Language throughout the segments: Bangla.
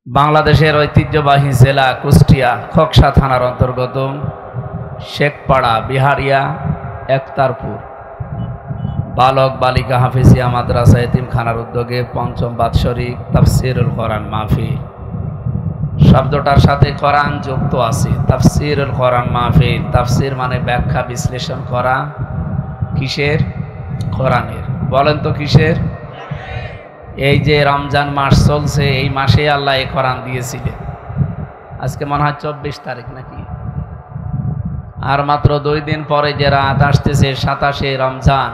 বাংলাদেশের ঐতিহ্যবাহী জেলা কুষ্টিয়া খোকসা থানার অন্তর্গত শেখপাড়া বিহারিয়া একতারপুর বালক বালিকা হাফিজিয়া মাদ্রাসা এতিমখানার উদ্যোগে পঞ্চম বাৎসরিক তাফসিরুল কোরআন মাহফিল। শব্দটার সাথে কোরআন যুক্ত আছে। তাফসিরুল কোরআন মাহফিল, তাফসির মানে ব্যাখ্যা বিশ্লেষণ করা। কিসের? কোরআনের। বলেন তো কিসের? এই যে রমজান মাস চলছে, এই মাসে আল্লাহ এই কোরআন দিয়েছিলেন। আজকে মনে হয় 24 তারিখ নাকি, আর মাত্র 2 দিন পরে যে রাত আসতেছে 27শে রমজান।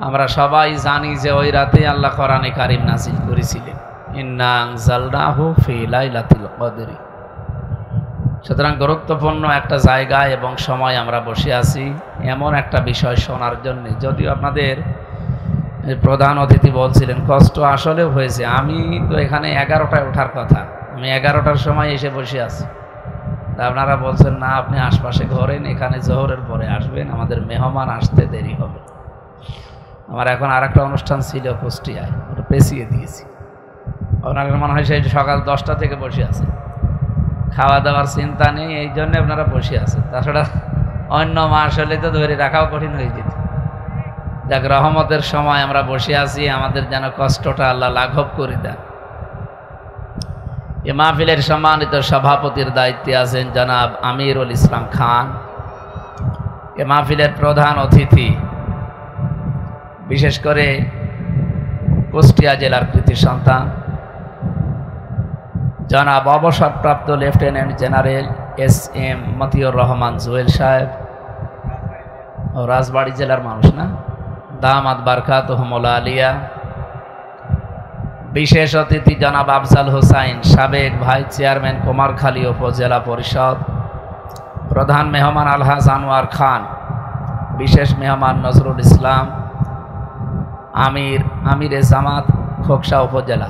আমরা সবাই জানি যে ওই রাতে আল্লাহ কোরআনে কারিম নাযিল করেছিলেন, ইন্না আনজালনাহু ফি লাইলাতুল কদরি। সুতরাং গুরুত্বপূর্ণ একটা জায়গায় এবং সময় আমরা বসে আছি এমন একটা বিষয় শোনার জন্য। যদিও আপনাদের প্রধান অতিথি বলছিলেন কষ্ট আসলেও হয়েছে। আমি তো এখানে 11টায় ওঠার কথা, আমি 11টার সময় এসে বসে আছি। তা আপনারা বলছেন না, আপনি আশপাশে ঘরেন, এখানে জোহরের পরে আসবেন, আমাদের মেহমান আসতে দেরি হবে। আমার এখন আরেকটা অনুষ্ঠান ছিল কুষ্টিয়ায়, ওটা পেছিয়ে দিয়েছি। আপনাদের মনে হয় সেই সকাল 10টা থেকে বসে আছে, খাওয়া দাওয়ার চিন্তা নেই, এই জন্য আপনারা বসে আছেন। তাছাড়া অন্য মাস হলে তো ধরে রাখাও কঠিন হয়ে যেত। যাক, রহমতের সময় আমরা বসে আছি, আমাদের যেন কষ্টটা আল্লাহ লাঘব করে দেন। এ মাহফিলের সম্মানিত সভাপতির দায়িত্বে আছেন জনাব আমিরুল ইসলাম খান। এ মাহফিলের প্রধান অতিথি, বিশেষ করে কুষ্টিয়া জেলার কৃতি সন্তান জনাব অবসরপ্রাপ্ত lieutenant general SM Motiur Rahman Jewel সাহেব। ও রাজবাড়ী জেলার মানুষ না? দামাত বারকাতুহুমুল আলিয়া। বিশেষ অতিথি জনাব আফজাল হোসাইন, সাবেক ভাইস চেয়ারম্যান কুমারখালী উপজেলা পরিষদ। প্রধান মেহমান আলহাজ আনোয়ার খান। বিশেষ মেহমান নজরুল ইসলাম, আমিরে জামাত খোকসা উপজেলা।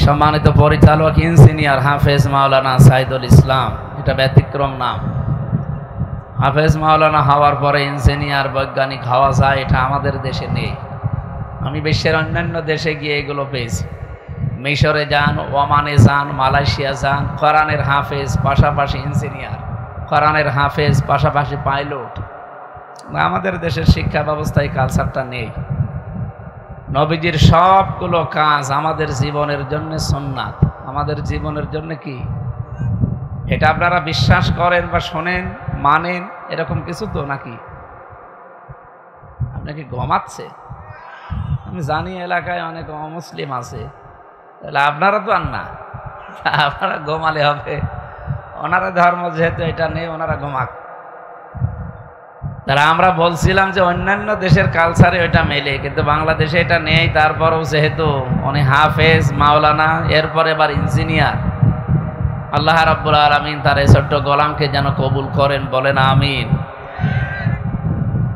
সম্মানিত পরিচালক ইঞ্জিনিয়ার হাফেজ মাওলানা সাইদুল ইসলাম। এটা ব্যতিক্রম নাম। হাফেজ মাওলানা হওয়ার পরে ইঞ্জিনিয়ার বৈজ্ঞানিক হওয়া যায়, এটা আমাদের দেশে নেই। আমি বিশ্বের অন্যান্য দেশে গিয়ে এগুলো পেয়েছি। মিশরে যান, ওমানে যান, মালয়েশিয়া যান, কোরআনের হাফেজ পাশাপাশি ইঞ্জিনিয়ার, কোরআনের হাফেজ পাশাপাশি পাইলট। আমাদের দেশের শিক্ষা ব্যবস্থায় কালচারটা নেই। নবীজির সবগুলো কাজ আমাদের জীবনের জন্য সুন্নাত, আমাদের জীবনের জন্য কি এটা আপনারা বিশ্বাস করেন বা শোনেন, মানেন, এরকম কিছু তো নাকি? আপনাকে ঘুমাচ্ছে? আমি জানি এলাকায় অনেক অমুসলিম আছে, তাহলে আপনারা তো আর না, আপনারা ঘুমালে হবে। ওনারা ধর্ম যেহেতু এটা নেই, ওনারা ঘুমাক। তারা আমরা বলছিলাম যে অন্যান্য দেশের কালচারে ওইটা মেলে, কিন্তু বাংলাদেশে এটা নেই। তারপরেও যেহেতু উনি হাফেজ মাওলানা, এরপরে এবার ইঞ্জিনিয়ার, আল্লাহ রাব্বুল আলামিন তার এই ছোট্ট গোলামকে যেন কবুল করেন, বলেন আমিন।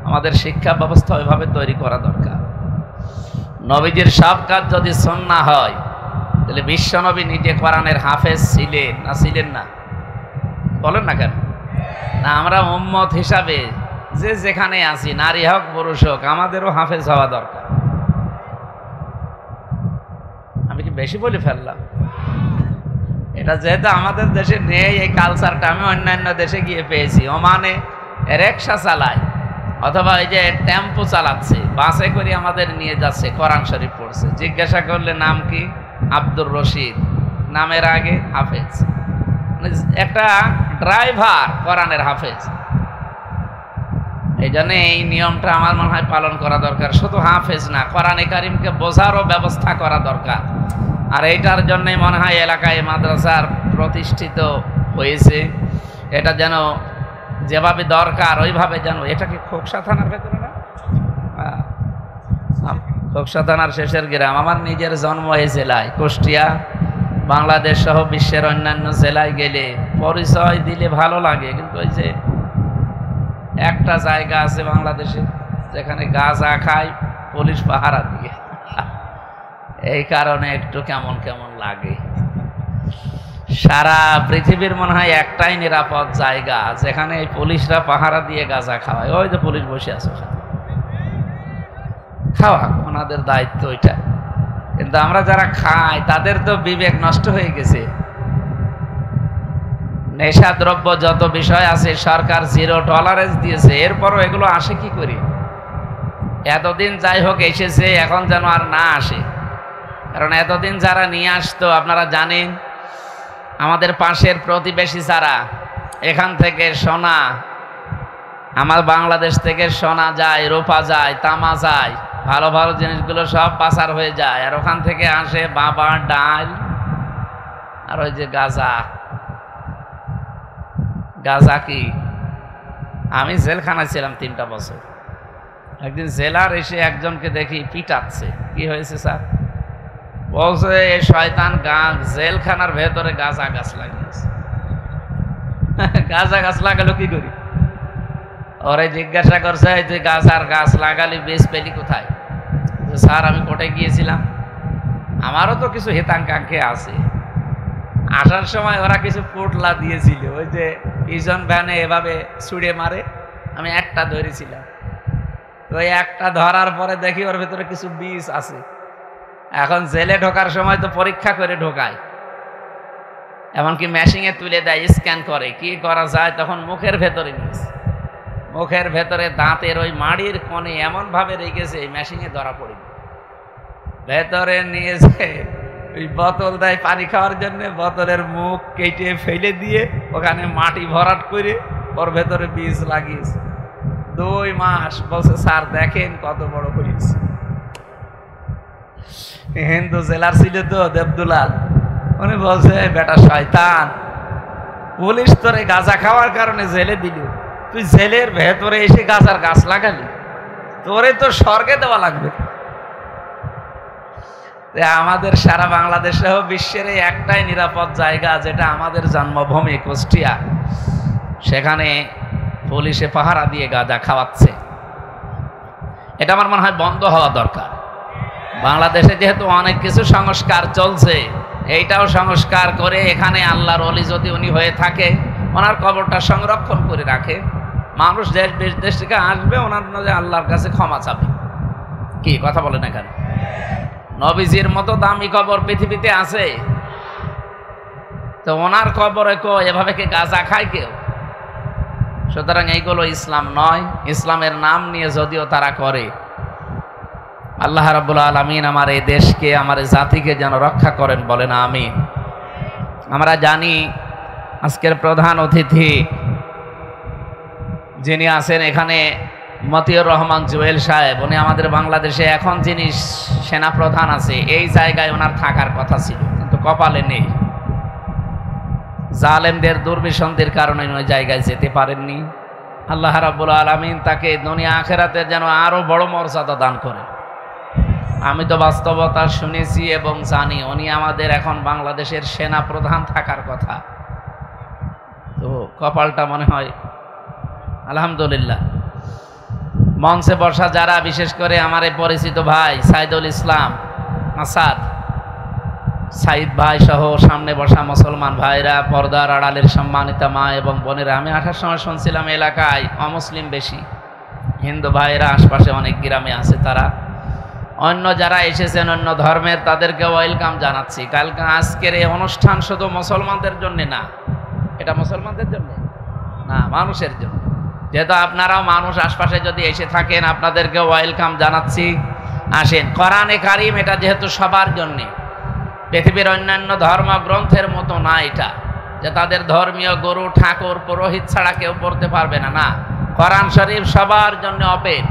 আমাদের শিক্ষা ব্যবস্থা ওইভাবে তৈরি করা দরকার। নবীজির সব কাজ যদি সুন্নাহ হয়, তাহলে বিশ্বনবী নিজে কোরআনের হাফেজ ছিলেন না ছিলেন না? বলেন না কেন? না, আমরা উম্মত হিসাবে যে যেখানে আছি, নারী হোক পুরুষ হোক, আমাদেরও হাফেজ হওয়া দরকার। আমি কি বেশি বলে ফেললাম? এটা যেহেতু আমাদের দেশে নেই এই কালচারটা, আমি অন্যান্য দেশে গিয়ে পেয়েছি। ওমানে রিকশা চালায় অথবা এই যে টেম্পো চালাচ্ছে, বাসে করে আমাদের নিয়ে যাচ্ছে, কোরআন শরীফ পড়ছে। জিজ্ঞাসা করলে নাম কি? আব্দুর রশিদ। নামের আগে হাফেজ। একটা ড্রাইভার কোরআনের হাফেজ। এই জন্য এই নিয়মটা আমার মনে হয় পালন করা দরকার। শুধু হাফেজ না, কোরআনে কারিমকে বোঝারও ব্যবস্থা করা দরকার। আর এইটার জন্যই মনে হয় এলাকায় মাদ্রাসার প্রতিষ্ঠিত হয়েছে। এটা যেন যেভাবে দরকার ওইভাবে যেন। এটা কি খোকসা থানার ভেতরে না? খোকসা থানার শেষের গ্রাম। আমার নিজের জন্ম এই জেলায় কুষ্টিয়া। বাংলাদেশ সহ বিশ্বের অন্যান্য জেলায় গেলে পরিচয় দিলে ভালো লাগে, কিন্তু ওই যে একটা জায়গা আছে বাংলাদেশে যেখানে গাঁজা খায় পুলিশ পাহারা দিয়ে, এই কারণে একটু কেমন কেমন লাগে। সারা পৃথিবীর মনে হয় একটাই নিরাপদ জায়গা যেখানে এই পুলিশরা পাহারা দিয়ে গাঁজা খাওয়ায়। ওই যে পুলিশ বসে আছে, খাওয়া ওনাদের দায়িত্ব ওইটা। কিন্তু আমরা যারা খাই তাদের তো বিবেক নষ্ট হয়ে গেছে। নেশা দ্রব্য যত বিষয় আছে সরকার 0 টলারেন্স দিয়েছে, এরপরও এগুলো আসে কি করে? এতদিন যাই হোক এসেছে, এখন যেন আর না আসে। কারণ এতদিন যারা নিয়ে আসতো, আপনারা জানেন আমাদের পাশের প্রতিবেশী যারা, এখান থেকে সোনা, আমার বাংলাদেশ থেকে সোনা যায়, রূপা যায়, তামা যায়, ভালো ভালো জিনিসগুলো সব পাচার হয়ে যায়, আর ওখান থেকে আসে বাবা, ডাল, আর ওই যে গাঁজা। গাঁজা কি? আমি জেলখানায় ছিলাম 3টা বছর। একদিন জেলার এসে একজনকে দেখি পিটাচ্ছে। কি হয়েছে স্যার? বলছে এই শয়তান জেলখানার ভেতরে গাঁজা গাছ লাগিয়েছে। গাঁজা গাছ লাগালো কি করি? ওরে জিজ্ঞাসা করছে তুই গাঁজার গাছ লাগালি, বেশ পেলি কোথায়? স্যার আমি কোর্টে গিয়েছিলাম, আমারও তো কিছু হিতাকাঙ্ক্ষী আছে। আসার সময় ওরা কিছু পোটলা দিয়েছিল, ওই যে পিজন ভ্যানে এভাবে ছুঁড়ে মারে, আমি একটা ধরেছিলাম। তো ওই একটা ধরার পরে দেখি ওর ভেতরে কিছু বিষ আছে। এখন জেলে ঢোকার সময় তো পরীক্ষা করে ঢোকায়, এমনকি মেশিনে তুলে দেয়, স্ক্যান করে, কি করা যায়। তখন মুখের ভেতরে নিয়েছে, মুখের ভেতরে দাঁতের ওই মাড়ির কোণে এমন ভাবে রেখেছে মেশিনে ধরা পড়ে। ভেতরে নিয়েছে, ওই বোতল দেয় পানি খাওয়ার জন্য, বোতলের মুখ কেটে ফেলে দিয়ে ওখানে মাটি ভরাট করে ওর ভেতরে বীজ লাগিয়েছে। 2 মাস। বলছে স্যার দেখেন কত বড় করেছে। হিন্দু জেলার ছিল তো দেবদুলাল, উনি বলছে বেটা শয়তান, পুলিশ তোরে গাঁজা খাওয়ার কারণে জেলে দিল, তুই জেলের ভেতরে এসে গাঁজার গাছ লাগালি, তোরে তো স্বর্গে দেওয়া লাগবে। আমাদের সারা বাংলাদেশ সহ বিশ্বের একটাই নিরাপদ জায়গা, যেটা আমাদের জন্মভূমি কুষ্টিয়া, সেখানে পুলিশে পাহারা দিয়ে গাঁজা খাওয়াচ্ছে। এটা আমার মনে হয় বন্ধ হওয়া দরকার। বাংলাদেশে যেহেতু অনেক কিছু সংস্কার চলছে, এইটাও সংস্কার করে এখানে আল্লাহর ওলি যদি উনি হয়ে থাকে, ওনার কবরটা সংরক্ষণ করে রাখে, মানুষ দেশ বিদেশ থেকে আসবে, ওনার আল্লাহর কাছে ক্ষমা চাবে। কি কথা বলেন? এখানে নবীজির মতো দামি কবর পৃথিবীতে আছে, তো ওনার কবরে এভাবে কি গাঁজা খায় কেউ? সুতরাং এইগুলো ইসলাম নয়। ইসলামের নাম নিয়ে যদিও তারা করে, আল্লাহ রাব্বুল আলামিন আমার এই দেশকে, আমার এই জাতিকে যেন রক্ষা করেন, বলেন আমিন। আমরা জানি আজকের প্রধান অতিথি যিনি আছেন এখানে, মতিউর রহমান জুয়েল সাহেব, উনি আমাদের বাংলাদেশে এখন যিনি সেনা প্রধান আছে, এই জায়গায় ওনার থাকার কথা ছিল, কিন্তু কপালে নেই। জালেমদের দুর্বিসন্ধির কারণে ওই জায়গায় যেতে পারেননি। আল্লাহ রাব্বুল আলামিন তাকে দুনিয়া আখিরাতে যেন আরো বড় মর্যাদা দান করে। আমি তো বাস্তবতা শুনেছি এবং জানি উনি আমাদের এখন বাংলাদেশের সেনা প্রধান থাকার কথা। তো কপালটা মনে হয় আলহামদুলিল্লাহ। মঞ্চে বসা যারা, বিশেষ করে আমার এই পরিচিত ভাই সাইদুল ইসলাম আসাদ, সাইদ ভাই সহ সামনে বসা মুসলমান ভাইরা, পর্দার আড়ালের সম্মানিতা মা এবং বোনেরা, আমি আসার সময় শুনছিলাম এলাকায় অমুসলিম বেশি, হিন্দু ভাইরা আশপাশে অনেক গ্রামে আছে, তারা অন্য যারা এসেছেন অন্য ধর্মের তাদেরকে ওয়েলকাম জানাচ্ছি। কালকে আজকের এই অনুষ্ঠান শুধু মুসলমানদের জন্য না, এটা মুসলমানদের জন্য না, মানুষের জন্য। যেহেতু আপনারাও মানুষ, আশপাশে যদি এসে থাকেন আপনাদেরকে ওয়েলকাম জানাচ্ছি, আসেন। কোরআনে কারিম এটা যেহেতু সবার জন্যে, পৃথিবীর অন্যান্য ধর্মগ্রন্থের মতো না এটা, যে তাদের ধর্মীয় গুরু ঠাকুর পুরোহিত ছাড়া কেউ পড়তে পারবে না, না, কোরআন শরীফ সবার জন্য ওপেন।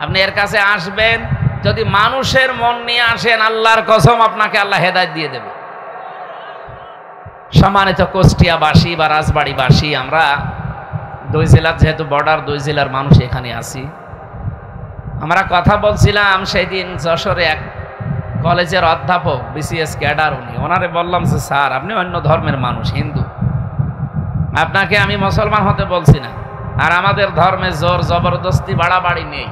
আপনি এর কাছে আসবেন, যদি মানুষের মন নিয়ে আসেন, আল্লাহর কসম আপনাকে আল্লাহ হেদায়েত দিয়ে দেবে। সম্মানিত কুষ্টিয়াবাসী বা রাজবাড়িবাসী, আমরা 2 জেলার, যেহেতু বর্ডার 2 জেলার মানুষ এখানে আছি, আমরা কথা বলছিলাম সেদিন যশোরে এক কলেজের অধ্যাপক, বিসিএস ক্যাডার, ওনারে বললাম যে স্যার আপনি অন্য ধর্মের মানুষ, হিন্দু, আপনাকে আমি মুসলমান হতে বলছি না, আর আমাদের ধর্মে জোর জবরদস্তি বাড়াবাড়ি নেই।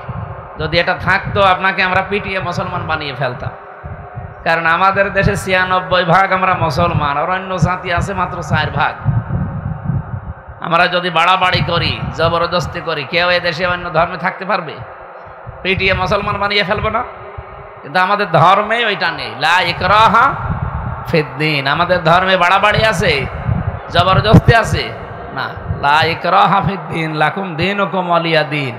যদি এটা থাকতো আপনাকে আমরা পিটিয়ে মুসলমান বানিয়ে ফেলতাম, কারণ আমাদের দেশে 96% আমরা মুসলমান, আর অন্য জাতি আছে মাত্র 4%। আমরা যদি বাড়াবাড়ি করি, জবরদস্তি করি, কেউ এ দেশে অন্য ধর্মে থাকতে পারবে? পিটিয়ে মুসলমান বানিয়ে ফেলবো না? কিন্তু আমাদের ধর্মে ওইটা নেই, লা ইকরাহা ফিদ্দিন। আমাদের ধর্মে বাড়াবাড়ি আছে, জবরদস্তি আছে না। লা ইকরাহা ফিদ্দিন, লাকুম দীনুকুম ওয়ালিয়া দীন।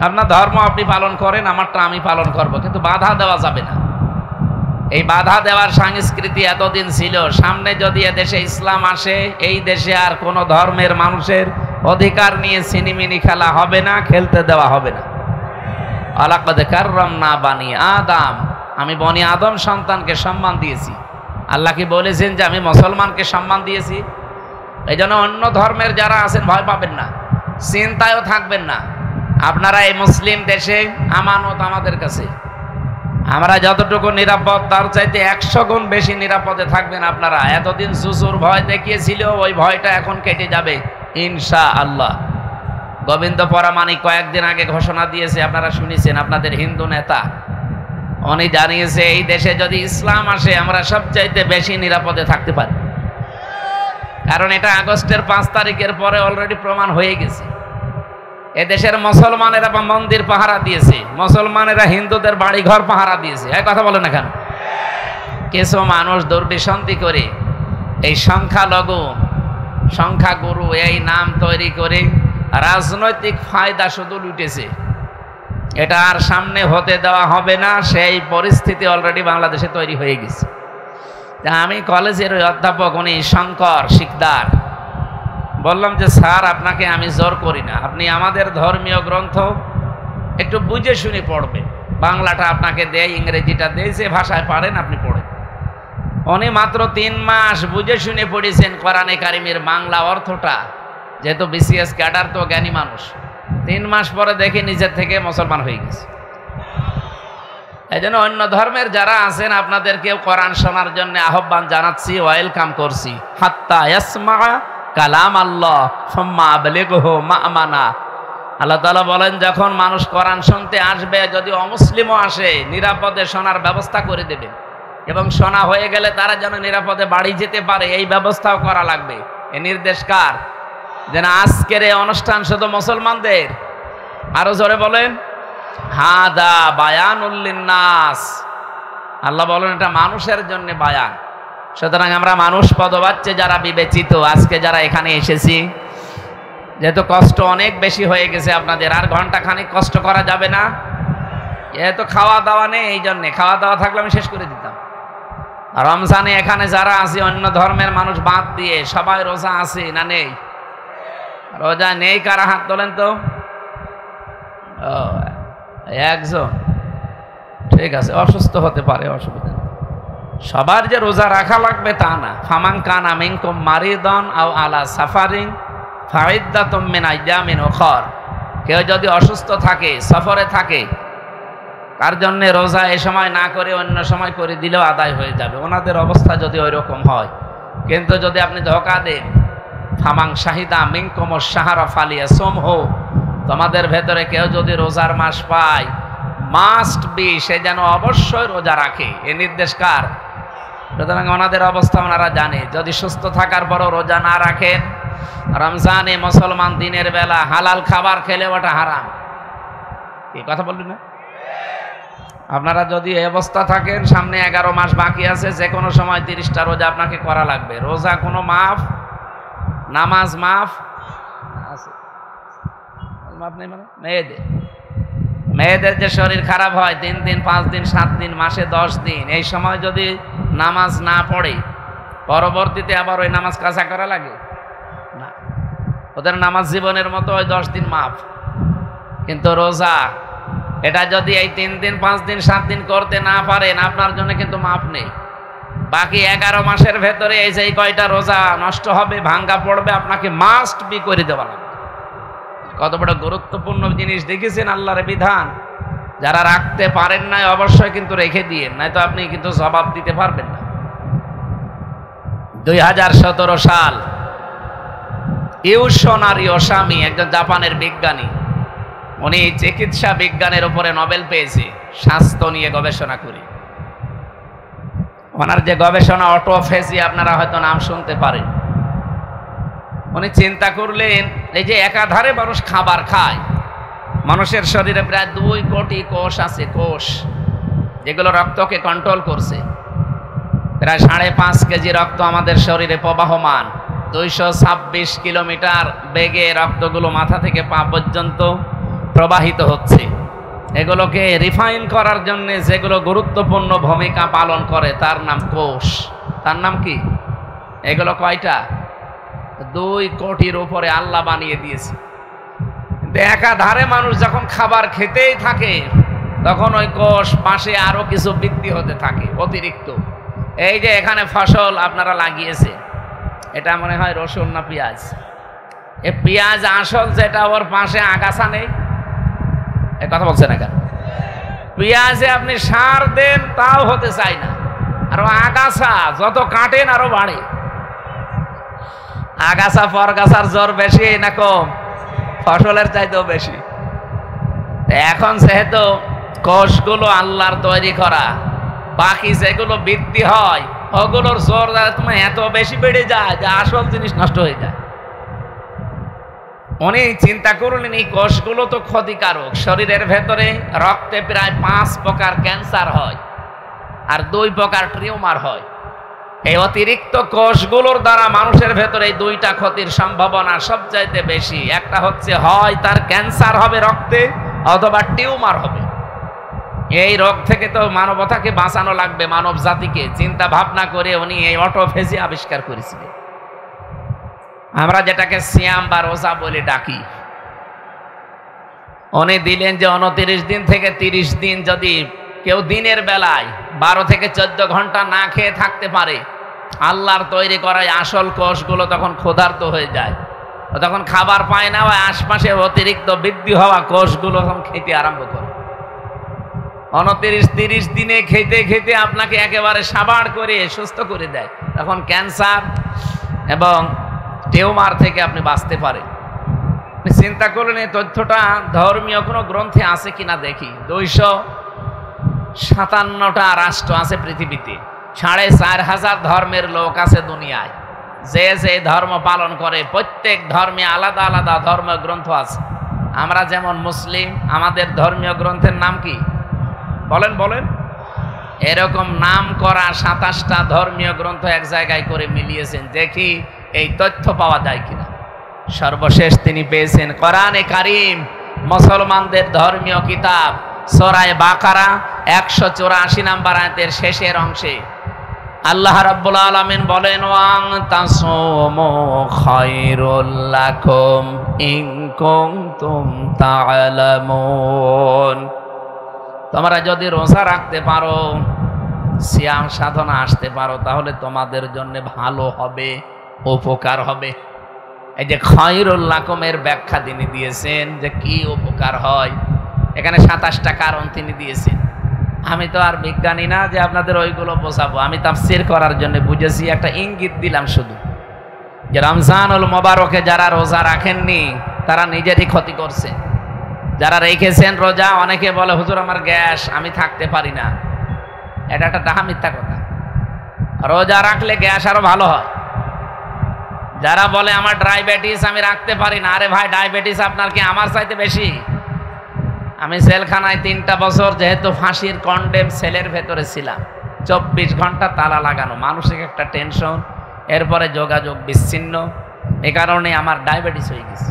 আপনার ধর্ম আপনি পালন করেন, আমারটা আমি পালন করব, কিন্তু বাধা দেওয়া যাবে না। এই বাধা দেওয়ার সংস্কৃতি এতদিন ছিল। সামনে যদি এদেশে ইসলাম আসে, এই দেশে আর কোনো ধর্মের মানুষের অধিকার নিয়ে সিনিমিনি খেলা হবে না, খেলতে দেওয়া হবে না। আলাকাদ কাররামনা বানি আদম, আমি বনি আদম সন্তানকে সম্মান দিয়েছি। আল্লাহ কি বলেছেন যে আমি মুসলমানকে সম্মান দিয়েছি? এই জন্য অন্য ধর্মের যারা আছেন ভয় পাবেন না, চিন্তায়ও থাকবেন না। আপনারা এই মুসলিম দেশে আমানত আমাদের কাছে, আমরা যতটুকু নিরাপদ তার চাইতে 100 গুণ বেশি নিরাপদে থাকবেন আপনারা। এতদিন সুসুর ভয় দেখিয়েছিল, ওই ভয়টা এখন কেটে যাবে ইনশাআল্লাহ। গোবিন্দ পরামানিক কয়েকদিন আগে ঘোষণা দিয়েছে, আপনারা শুনেছেন, আপনাদের হিন্দু নেতা উনি জানিয়েছে এই দেশে যদি ইসলাম আসে আমরা সবচাইতে বেশি নিরাপদে থাকতে পারি। কারণ এটা আগস্টের 5 তারিখের পরে অলরেডি প্রমাণ হয়ে গেছে। এদেশের মুসলমানেরা মন্দির পাহারা দিয়েছে, মুসলমানেরা হিন্দুদের বাড়িঘর পাহারা দিয়েছে। এই কথা বলে না কেন? কিছু মানুষ দুর্বিসন্ধি করে এই সংখ্যালঘু সংখ্যাগুরু এই নাম তৈরি করে রাজনৈতিক ফায়দা শুধু লুটেছে। এটা আর সামনে হতে দেওয়া হবে না, সেই পরিস্থিতি অলরেডি বাংলাদেশে তৈরি হয়ে গেছে। আমি কলেজের ওই অধ্যাপক, উনি শঙ্কর শিকদার, বললাম যে স্যার আপনাকে আমি জোর করি না, আপনি আমাদের ধর্মীয় গ্রন্থ একটু বুঝে শুনে পড়বেন। বাংলাটা আপনাকে দেয়, ইংরেজিটা দেয়, যে ভাষায় পারেন আপনি পড়েন। উনি মাত্র 3 মাস বুঝে শুনে পড়েছেন কোরআনে কারিমের বাংলা অর্থটা, যেহেতু বিসিএস ক্যাডার তো জ্ঞানী মানুষ। 3 মাস পরে দেখে নিজের থেকে মুসলমান হয়ে গেছে। এই জন্য অন্য ধর্মের যারা আছেন আপনাদেরকেও কোরআন শোনার জন্য আহ্বান জানাচ্ছি, ওয়েলকাম করছি। হাত্তা ইয়াসমা কালাম আল্লাহ সুম্মা আবলিগহু মা'মানা। আল্লাহ তাআলা বলেন যখন মানুষ কোরআন শুনতে আসবে, যদি অমুসলিমও আসে, নিরাপদে শোনার ব্যবস্থা করে দেবেন, এবং শোনা হয়ে গেলে তারা যেন নিরাপদে বাড়ি যেতে পারে এই ব্যবস্থাও করা লাগবে। এই নির্দেশ কার? যেন আজকের এই অনুষ্ঠান শুধু মুসলমানদের। আরো জোরে বলেন, হাদা বায়ানুল লিন্নাস। আল্লাহ বলেন এটা মানুষের জন্য বায়ান। সুতরাং আমরা মানুষ পদবাচ্যে যারা বিবেচিত, আজকে যারা এখানে এসেছি, যেহেতু কষ্ট অনেক বেশি হয়ে গেছে আপনাদের, আর ঘন্টাখানিক কষ্ট করা যাবে না। এত খাওয়া দাওয়া নেই, এই জন্যে। খাওয়া দাওয়া থাকলে আমি শেষ করে দিতাম। রমজানে এখানে যারা আছে অন্য ধর্মের মানুষ বাদ দিয়ে সবাই রোজা আছে না নেই? রোজা নেই কারা? হাত তোলেন তো। একজন, ঠিক আছে, অসুস্থ হতে পারে, অসুবিধা নেই। সবার যে রোজা রাখা লাগবে তা না। ফামান কানা মিনকুম মারিদান আও আলা সাফারিন ফাইদ্দাতুম মিন আইয়ামিন উখর। কেউ যদি অসুস্থ থাকে, সফরে থাকে, তার জন্য রোজা এই সময় না করে অন্য সময় করে দিলেও আদায় হয়ে যাবে, ওনাদের অবস্থা যদি ওই রকম হয়। কিন্তু যদি আপনি ধোঁকা দেন, ফামাং শাহিদা মিনকুম শাহরা ফালিয়াসুমহু, তোমাদের ভেতরে কেউ যদি রোজার মাস পায়, মাস্ট বি, সে যেন অবশ্যই রোজা রাখে। এ নির্দেশ কার? সুতরাং ওনাদের অবস্থা ওনারা জানে। যদি সুস্থ থাকার পরও রোজা না রাখেন, রমজানে মুসলমান দিনের বেলা হালাল খাবার খেলে ওটা হারাম। এই কথা বললেন না? আপনারা যদি এই অবস্থা থাকেন, সামনে 11 মাস বাকি আছে, যে কোনো সময় 30টা রোজা আপনাকে করা লাগবে। রোজা কোনো মাফ, নামাজ মাফ আছে? মাফ নেই মানে? মেয়েদের যে শরীর খারাপ হয় 3 দিন, 5 দিন, 7 দিন, মাসে 10 দিন, এই সময় যদি নামাজ না পড়ে, পরবর্তীতে আবার ওই নামাজ কাজা করা লাগে না। ওদের নামাজ জীবনের মতো ওই 10 দিন মাফ। কিন্তু রোজা, এটা যদি এই 3 দিন, 5 দিন, 7 দিন করতে না পারেন, আপনার জন্য কিন্তু মাফ নেই। বাকি 11 মাসের ভেতরে এই যে কয়টা রোজা নষ্ট হবে, ভাঙ্গা পড়বে, আপনাকে মাস্ট বি করে দেওয়া লাগবে। কত বড় গুরুত্বপূর্ণ জিনিস দেখেছেন আল্লাহর বিধান। যারা রাখতে পারেন নাই অবশ্যই কিন্তু রেখে দিয়েন, নয়তো আপনি কিন্তু জবাব দিতে পারবেন না। 2017 সাল, ইউশোনারি ওসামি, একজন জাপানের বিজ্ঞানী, উনি চিকিৎসা বিজ্ঞানের উপরে নোবেল পেয়েছে, স্বাস্থ্য নিয়ে গবেষণা করে। ওনার যে গবেষণা অটোফেজি, আপনারা হয়তো নাম শুনতে পারেন। উনি চিন্তা করলেন, এই যে একাধারে মানুষ খাবার খায়, মানুষের শরীরে প্রায় 2 কোটি কোষ আছে। কোষ যেগুলো রক্তকে কন্ট্রোল করছে। প্রায় 5.5 কেজি রক্ত আমাদের শরীরে প্রবাহমান, 226 কিলোমিটার বেগে রক্তগুলো মাথা থেকে পা পর্যন্ত প্রবাহিত হচ্ছে। এগুলোকে রিফাইন করার জন্য যেগুলো গুরুত্বপূর্ণ ভূমিকা পালন করে তার নাম কোষ। তার নাম কি? এগুলো কয়টা? 2 কোটির উপরে আল্লাহ বানিয়ে দিয়েছে। কিন্তু একাধারে মানুষ যখন খাবার খেতেই থাকে তখন ওই কোষ পাশে আরো কিছু বৃদ্ধি হতে থাকে অতিরিক্ত। এই যে এখানে ফসল আপনারা লাগিয়েছে, এটা মনে হয় রসুন না পেঁয়াজ? এ পেঁয়াজ আসল যেটা, ওর পাশে আগাছা নেই? এ কথা বলছে না কেন? পেঁয়াজে আপনি সার দেন তাও হতে চায় না, আর আগাছা যত কাটেন আরো বাড়ে। আগাছা পরগাছার জোর বেশি না কম? ফসলের চাইতেও বেশি। এখন যেহেতু কোষগুলো আল্লাহর তৈরি করা, বাকি যেগুলো বৃদ্ধি হয় ওগুলোর জোর এত বেশি বেড়ে যায় যে আসল জিনিস নষ্ট হয়ে যায়। উনি চিন্তা করলেন এই কোষগুলো তো ক্ষতিকারক। শরীরের ভেতরে রক্তে প্রায় 5 প্রকার ক্যান্সার হয় আর 2 প্রকার টিউমার হয়। এই অতিরিক্ত কোষগুলোর দ্বারা মানুষের ভেতরে এই 2টা ক্ষতির সম্ভাবনা সবচাইতে বেশি। একটা হচ্ছে হয় তার ক্যান্সার হবে রক্তে, অথবা টিউমার হবে। এই রোগ থেকে তো মানবতাকে বাঁচানো লাগবে, মানব জাতিকে। চিন্তা ভাবনা করে উনি এই অটোফেজি আবিষ্কার করেছিলেন। আমরা যেটাকে সিয়াম বা রোজা বলে ডাকি। উনি দিলেন যে 29 দিন থেকে 30 দিন যদি কেউ দিনের বেলায় 12 থেকে 14 ঘন্টা না খেয়ে থাকতে পারে, আল্লাহর তৈরি করায় আসল কোষগুলো তখন ক্ষুধার্ত হয়ে যায়, তখন খাবার পায় না, ওই আশপাশে অতিরিক্ত বৃদ্ধি হওয়া কোষগুলো তখন খেতে আরম্ভ করে। 29-30 দিনে খেতে খেতে আপনাকে একেবারে সাবাড় করে সুস্থ করে দেয়। তখন ক্যান্সার এবং টিউমার থেকে আপনি বাঁচতে পারেন। চিন্তা করলেন এই তথ্যটা ধর্মীয় কোনো গ্রন্থে আছে কিনা দেখি। 257টা রাষ্ট্র আছে পৃথিবীতে, 4500 ধর্মের লোক আছে দুনিয়ায়। যে যে ধর্ম পালন করে প্রত্যেক ধর্মে আলাদা আলাদা ধর্মীয় গ্রন্থ আছে। আমরা যেমন মুসলিম, আমাদের ধর্মীয় গ্রন্থের নাম কি? বলেন বলেন। এরকম নাম করা 27টা ধর্মীয় গ্রন্থ এক জায়গায় করে মিলিয়েছেন, দেখি এই তথ্য পাওয়া যায় কিনা। সর্বশেষ তিনি পেয়েছেন কোরআনে কারীম, মুসলমানদের ধর্মীয় কিতাব, সূরা বাকারা 184 নম্বর আয়াতের শেষের অংশে আল্লাহ রাব্বুল আলামিন বলেন, ওয়াং তাসুমু খায়রুল লাকুম ইন কুনতুম তা'লামুন। তোমরা যদি রোজা রাখতে পারো, সিয়াম সাধনা আসতে পারো, তাহলে তোমাদের জন্য ভালো হবে, উপকার হবে। এই যে খায়রুল লাকুমের ব্যাখ্যা তিনি দিয়েছেন যে কি উপকার হয়, এখানে 27টা কারণ তিনি দিয়েছেন। আমি তো আর বিজ্ঞানী না যে আপনাদের ওইগুলো বোঝাবো, আমি তাফসীর করার জন্য বুঝেছি, একটা ইঙ্গিত দিলাম শুধু, যে রমজানুল মোবারকে যারা রোজা রাখেননি তারা নিজেরই ক্ষতি করছে। যারা রেখেছেন রোজা, অনেকে বলে হুজুর আমার গ্যাস, আমি থাকতে পারি না। এটা একটা ডাহা মিথ্যা কথা। রোজা রাখলে গ্যাস আরো ভালো হয়। যারা বলে আমার ডায়াবেটিস, আমি রাখতে পারি না, আরে ভাই ডায়াবেটিস আপনার কি আমার চাইতে বেশি? আমি জেলখানায় 3টা বছর যেহেতু ফাঁসির কন্ডেম সেলের ভেতরে ছিলাম, 24 ঘন্টা তালা লাগানো, মানসিক একটা টেনশন, এরপরে যোগাযোগ বিচ্ছিন্ন, এ কারণে আমার ডায়াবেটিস হয়ে গেছে।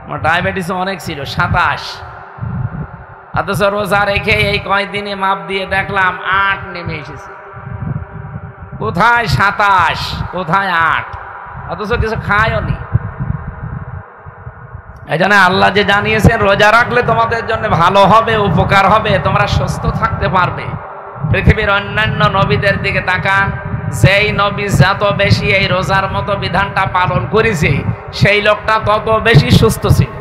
আমার ডায়াবেটিস অনেক ছিল, 27। অথচ রোজা রেখে এই কয়দিনে মাপ দিয়ে দেখলাম 8 নেমে এসেছে। কোথায় 27, কোথায় 8? অথচ কিছু খায়ও নি। এই জন্য আল্লাহ যে জানিয়েছেন রোজা রাখলে তোমাদের জন্য ভালো হবে, উপকার হবে, তোমরা সুস্থ থাকতে পারবে। পৃথিবীর অন্যান্য নবীদের দিকে তাকান, যেই নবী যত বেশি এই রোজার মতো বিধানটা পালন করেছে, সেই লোকটা তত বেশি সুস্থ ছিল।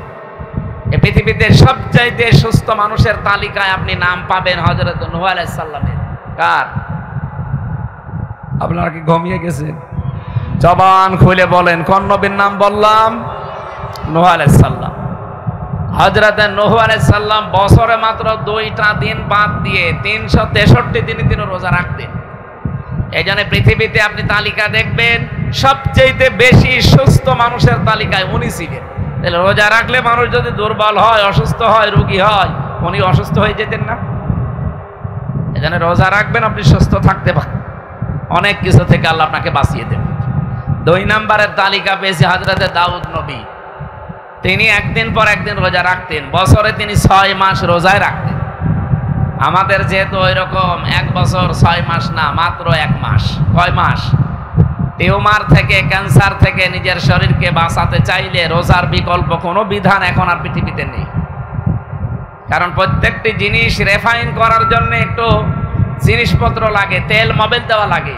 এই পৃথিবীতে সবচাইতে সুস্থ মানুষের তালিকায় আপনি নাম পাবেন হযরত নূহ আলাইহিস সালামের। কার? আপনারা কি ঘুমিয়ে গেছেন? জবান খুলে বলেন, কোন নবীর নাম বললাম? নূহ আলাইহিস সালাম। হযরত নূহ আলাইহিস সালাম বছরে মাত্র 2টা দিন বাদ দিয়ে 363 দিনই তিনি রোজা রাখতেন। এই জন্য পৃথিবীতে আপনি তালিকা দেখবেন সবচেয়ে বেশি সুস্থ মানুষের তালিকায় উনি ছিলেন। তাহলে রোজা রাখলে মানুষ যদি দুর্বল হয়, অসুস্থ হয়, রোগী হয়, উনি অসুস্থ হয়ে যেতেন না? এজন্য রোজা রাখবেন, আপনি সুস্থ থাকতে পারেন, অনেক কিছু থেকে আল্লাহ আপনাকে বাঁচিয়ে দেবেন। 2 নম্বরের তালিকা পেয়েছে হযরতে দাউদ নবী। তিনি একদিন পর একদিন রোজা রাখতেন, বছরে তিনি 6 মাস রোজায় রাখতেন। আমাদের যেহেতু ওই রকম 1 বছর 6 মাস না, মাত্র 1 মাস। কয় মাস? টিউমার থেকে, ক্যান্সার থেকে নিজের শরীরকে বাঁচাতে চাইলে রোজার বিকল্প কোনো বিধান এখন আর পৃথিবীতে নেই। কারণ প্রত্যেকটি জিনিস রেফাইন করার জন্য একটু জিনিসপত্র লাগে, তেল মোবিল দেওয়া লাগে,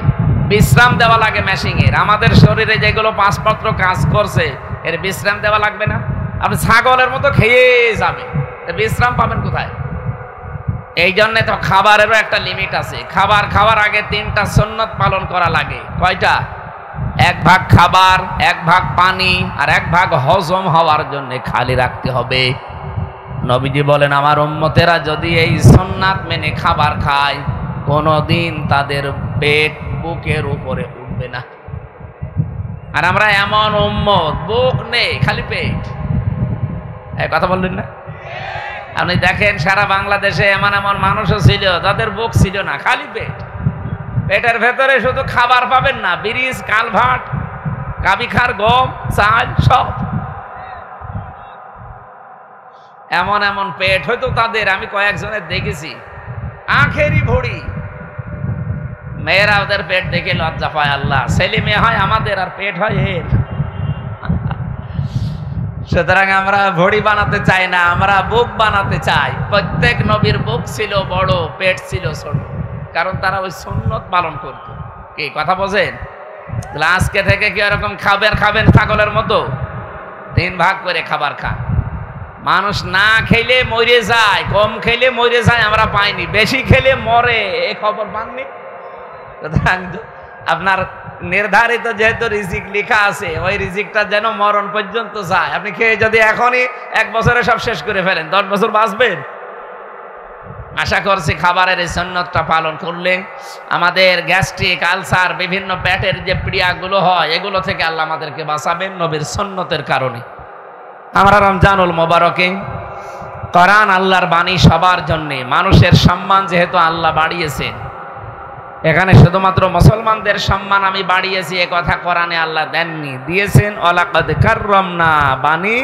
বিশ্রাম দেওয়া লাগে মেশিনের। আমাদের শরীরে যেগুলো পাঁচপত্র কাজ করছে, এর বিশ্রাম দেওয়া লাগবে না? আপনি ছাগলের মতো খেয়ে যাবে, বিশ্রাম পাবেন কোথায়? এই জন্য তো খাবারেরও একটা লিমিট আছে। খাবার খাওয়ার আগে 3টা সুন্নত পালন করা লাগে। কয়টা? 1 ভাগ খাবার, 1 ভাগ পানি, আর 1 ভাগ হজম হওয়ার জন্য খালি রাখতে হবে। নবীজি বলেন, আমার উম্মতেরা যদি এই সুন্নাত মেনে খাবার খায়, কোনোদিন তাদের পেট বুকের উপরে উঠবে না। আর আমরা এমন উম্মত, বুক নেই, খালি পেট। এই কথা বললেন না? আপনি দেখেন সারা বাংলাদেশে এমন এমন মানুষও ছিল যাদের বুক ছিল না, খালি পেট। পেটের ভেতরে শুধু খাবার পাবেন না, ব্রিজ, কালভার্ট, কাবিখার, গম, চাল, সব। এমন এমন পেট হয়তো তাদের, আমি কয়েকজনের দেখেছি, আখেরি ভরি। মেয়েরা ওদের পেট দেখে লজ্জা পায়। আল্লাহ, ছেলে মেয়ে হয় আমাদের আর পেট হয় এর। সুতরাং আমরা ভড়ি বানাতে চাই না, আমরা বুক বানাতে চাই। প্রত্যেক নবীর বুক ছিল বড়, পেট ছিল ছোট, কারণ তারা ওই সুন্নত পালন করত। কি কথা বোঝেন? আজকে থেকে কি এরকম খাবেন ছাগলের মতো 3 ভাগ করে খাবার খান। মানুষ না খেলে মরে যায়, কম খেলে মরে যায় আমরা পাইনি, বেশি খেলে মরে, এই খবর পাননি? আপনার নির্ধারিত যেহেতু রিজিক লেখা আছে, ওই রিজিকটা যেন মরণ পর্যন্ত যায়। আপনি খেয়ে যদি এখনই 1 বছরে সব শেষ করে ফেলেন, 10 বছর বাঁচবেন? আশা করছি খাবারের এই সুন্নতটা পালন করলে আমাদের গ্যাস্ট্রিক, আলসার, বিভিন্ন পেটের যে পীড়াগুলো হয়, এগুলো থেকে আল্লাহ আমাদেরকে বাঁচাবেন নবীর সুন্নতের কারণে। আমরা রমজানুল মোবারকে কোরআন আল্লাহর বাণী সবার জন্যে, মানুষের সম্মান যেহেতু আল্লাহ বাড়িয়েছেন, এখানে শুধুমাত্র মুসলমানদের সম্মান আমি বাড়িয়েছি এ কথা কোরআনে আল্লাহ দেননি, দিয়েছেন ওয়ালাকাদ কাররামনা বানি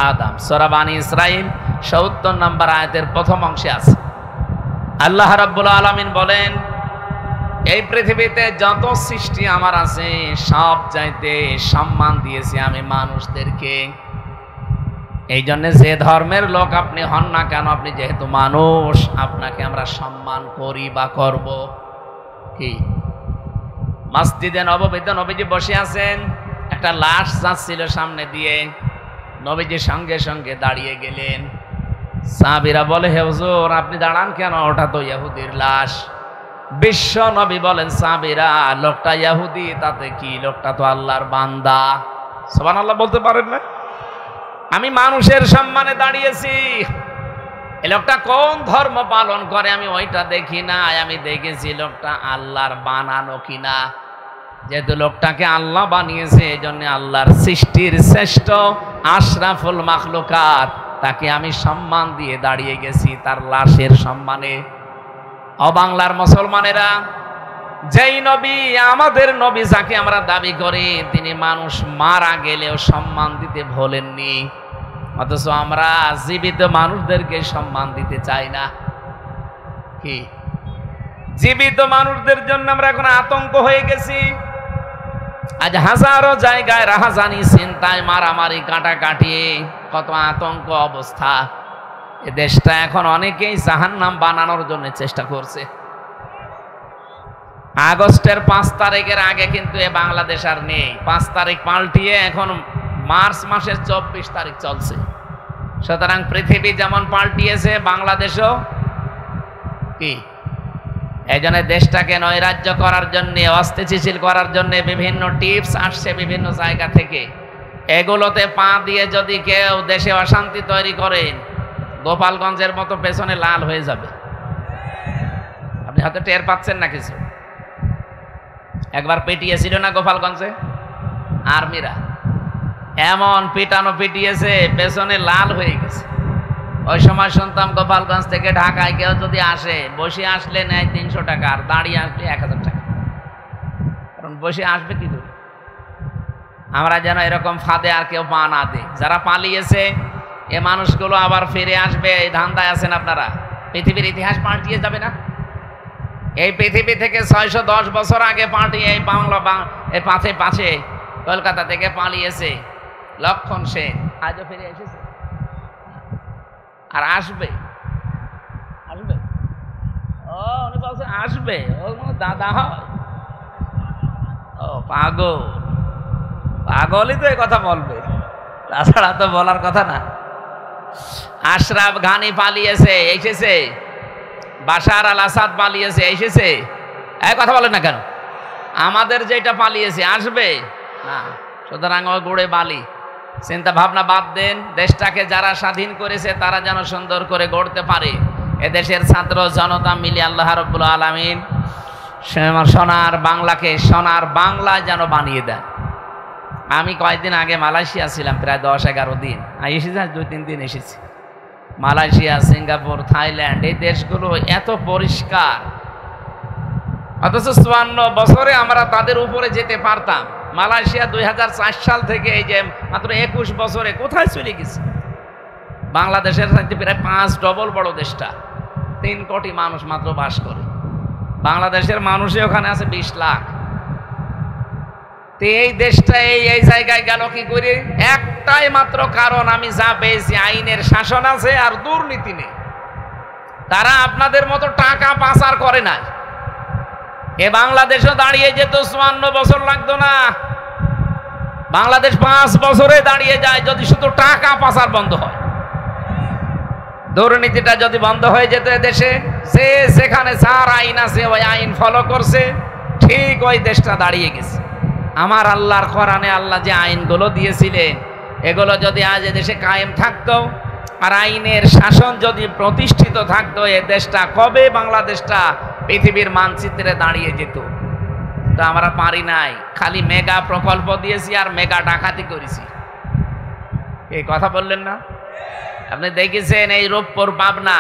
আদম। সূরা বানি ইসরাঈল ৭০ নম্বর আয়াতের প্রথম অংশে আছে। আল্লাহ রাব্বুল আলামিন বলেন, এই পৃথিবীতে যত সৃষ্টি আমার আছে সব চাইতে সম্মান দিয়েছি আমি মানুষদেরকে। এই জন্য যে ধর্মের লোক আপনি হন না কেন, আপনি যেহেতু মানুষ, আপনাকে আমরা সম্মান করি বা করব। কি মসজিদে নববীতে নবীজি বসে আছেন, একটা লাশ যাচ্ছিল সামনে দিয়ে, নবীজি সঙ্গে সঙ্গে দাঁড়িয়ে গেলেন। সাহাবীরা বলে, হে হুজুর আপনি দাঁড়ান কেন, ওটা তো ইহুদির লাশ। বিশ্ব নবী বলেন, সাহাবীরা লোকটা ইহুদি তাতে কি, লোকটা তো আল্লাহর বান্দা। সুবহানাল্লাহ বলতে পারেন না? আমি মানুষের সম্মানে দাঁড়িয়েছি। এই লোকটা কোন ধর্ম পালন করে আমি ওইটা দেখি না, আমি দেখেছি লোকটা আল্লাহর বানানো কিনা। যেহেতু লোকটাকে আল্লাহ বানিয়েছে, এই জন্য আল্লাহর সৃষ্টির শ্রেষ্ঠ আশরাফুল মাখলুকাত, তাকে আমি সম্মান দিয়ে দাঁড়িয়ে গেছি তার লাশের সম্মানে। অবাংলার মুসলমানেরা, যেই নবী আমাদের নবী যাকে আমরা দাবি করি, তিনি মানুষ মারা গেলেও সম্মান দিতে ভোলেননি, অথচ আমরা জীবিত মানুষদেরকে সম্মান দিতে চাই না। কি জীবিত মানুষদের জন্য আমরা এখন আতঙ্ক হয়ে গেছি। আজ হাজারো জায়গায় রাহাজানি, চিন্তায়, মারামারি, কাটাকাটি, কত আতঙ্ক অবস্থা। এ দেশটা এখন অনেকেই জাহান্নাম বানানোর জন্য চেষ্টা করছে। আগস্টের 5 তারিখের আগে কিন্তু এ বাংলাদেশ আর নেই। 5 তারিখ পাল্টিয়ে এখন মার্চ মাসের 24 তারিখ চলছে। সুতরাং পৃথিবী যেমন পাল্টিয়েছে, বাংলাদেশও কি এই জন্য দেশটাকে নৈরাজ্য করার জন্য, অস্থিতিশীল করার জন্য বিভিন্ন টিপস আসছে বিভিন্ন জায়গা থেকে। এগুলোতে পা দিয়ে যদি কেউ দেশে অশান্তি তৈরি করেন, গোপালগঞ্জের মতো পেছনে লাল হয়ে যাবে। আপনি হয়তো টের পাচ্ছেন না কিছু। একবার পিটিয়েছিল না গোপালগঞ্জে আর্মিরা, এমন পিটানো পিটিয়েছে পেছনে লাল হয়ে গেছে। ওই সময় শুনতাম গোপালগঞ্জ থেকে ঢাকায় কেউ যদি আসে, বসে আসলে নেয় 300 টাকা, আর দাঁড়িয়ে আসলে 1000 টাকা। কারণ বসে আসবে কি করে? আমরা যেন এরকম ফাঁদে আর কেউ পা না দেয়। যারা পালিয়েছে এ মানুষগুলো আবার ফিরে আসবে, এই ধান্দায় আছেন আপনারা? পৃথিবীর ইতিহাস পাল্টিয়ে যাবে না? এই পৃথিবী থেকে 610 বছর আগে পাল্টিয়ে এই এই পাশে কলকাতা থেকে পালিয়েছে লক্ষণ সেন, আজও ফিরে এসেছে আর আসবে। আসবে? ও উনি বলছে আসবে, ও দাদা হয়। ও পাগল, পাগলই তো এই কথা বলবে, তাছাড়া তো বলার কথা না। আশরাফ ঘানি পালিয়েছে, এসেছে। বাশার আল আসাদ পালিয়েছে, এসেছে। এই কথা বলেন না কেন? আমাদের যেটা পালিয়েছে আসবে না। সুতরাং ও গুড়ে বালি, চিন্তা ভাবনা বাদ দেন। দেশটাকে যারা স্বাধীন করেছে তারা যেন সুন্দর করে গড়তে পারে। এদেশের ছাত্র জনতা মিলে আল্লাহ রাব্বুল আলামিন সোনার বাংলাকে সোনার বাংলা যেন বানিয়ে দেয়। আমি কয়েকদিন আগে মালয়েশিয়া ছিলাম, প্রায় 10-11 দিন। এসেছি, 2-3 দিন এসেছি। মালয়েশিয়া, সিঙ্গাপুর, থাইল্যান্ড, এই দেশগুলো এত পরিষ্কার, অথচ 54 বছরে আমরা তাদের উপরে যেতে পারতাম। মালয়েশিয়া 2004 সাল থেকে এই যে মাত্র 21 বছরে কোথায় চলে গেছে? বাংলাদেশের সাথে প্রায় 5 ডবল বড় দেশটা, 3 কোটি মানুষ মাত্র বাস করে। বাংলাদেশের মানুষই ওখানে আছে 20 লাখ। এই দেশটা এই জায়গায় গেল কি করে? একটাই মাত্র কারণ, আমি যা পেয়েছি, আইনের শাসন আছে আর দুর্নীতি নেই। তারা আপনাদের মতো টাকা পাচার করে না। এ বাংলাদেশও দাঁড়িয়ে যেত, 54 বছর লাগতো না। বাংলাদেশ 5 বছরে দাঁড়িয়ে যায় যদি শুধু টাকা পাচার বন্ধ হয়। দুর্নীতিটা যদি বন্ধ হয়ে যেত দেশে, সে সেখানে যার আইন আছে ওই আইন ফলো করছে, ঠিক ওই দেশটা দাঁড়িয়ে গেছে। আমার আল্লাহর কোরআনে আল্লাহ যে আইনগুলো দিয়েছিলেন, এগুলো যদি আজ দেশে কায়েম থাকতো আর আইনের শাসন যদি প্রতিষ্ঠিত থাকতো, এ দেশটা কবে বাংলাদেশটা পৃথিবীর মানচিত্রে দাঁড়িয়ে যেত। তো আমরা পারি নাই, খালি মেগা প্রকল্প দিয়েছি আর মেগা ডাকাতি করেছি। এই কথা বললেন না? আপনি দেখেছেন এই রূপপুর, পাবনা,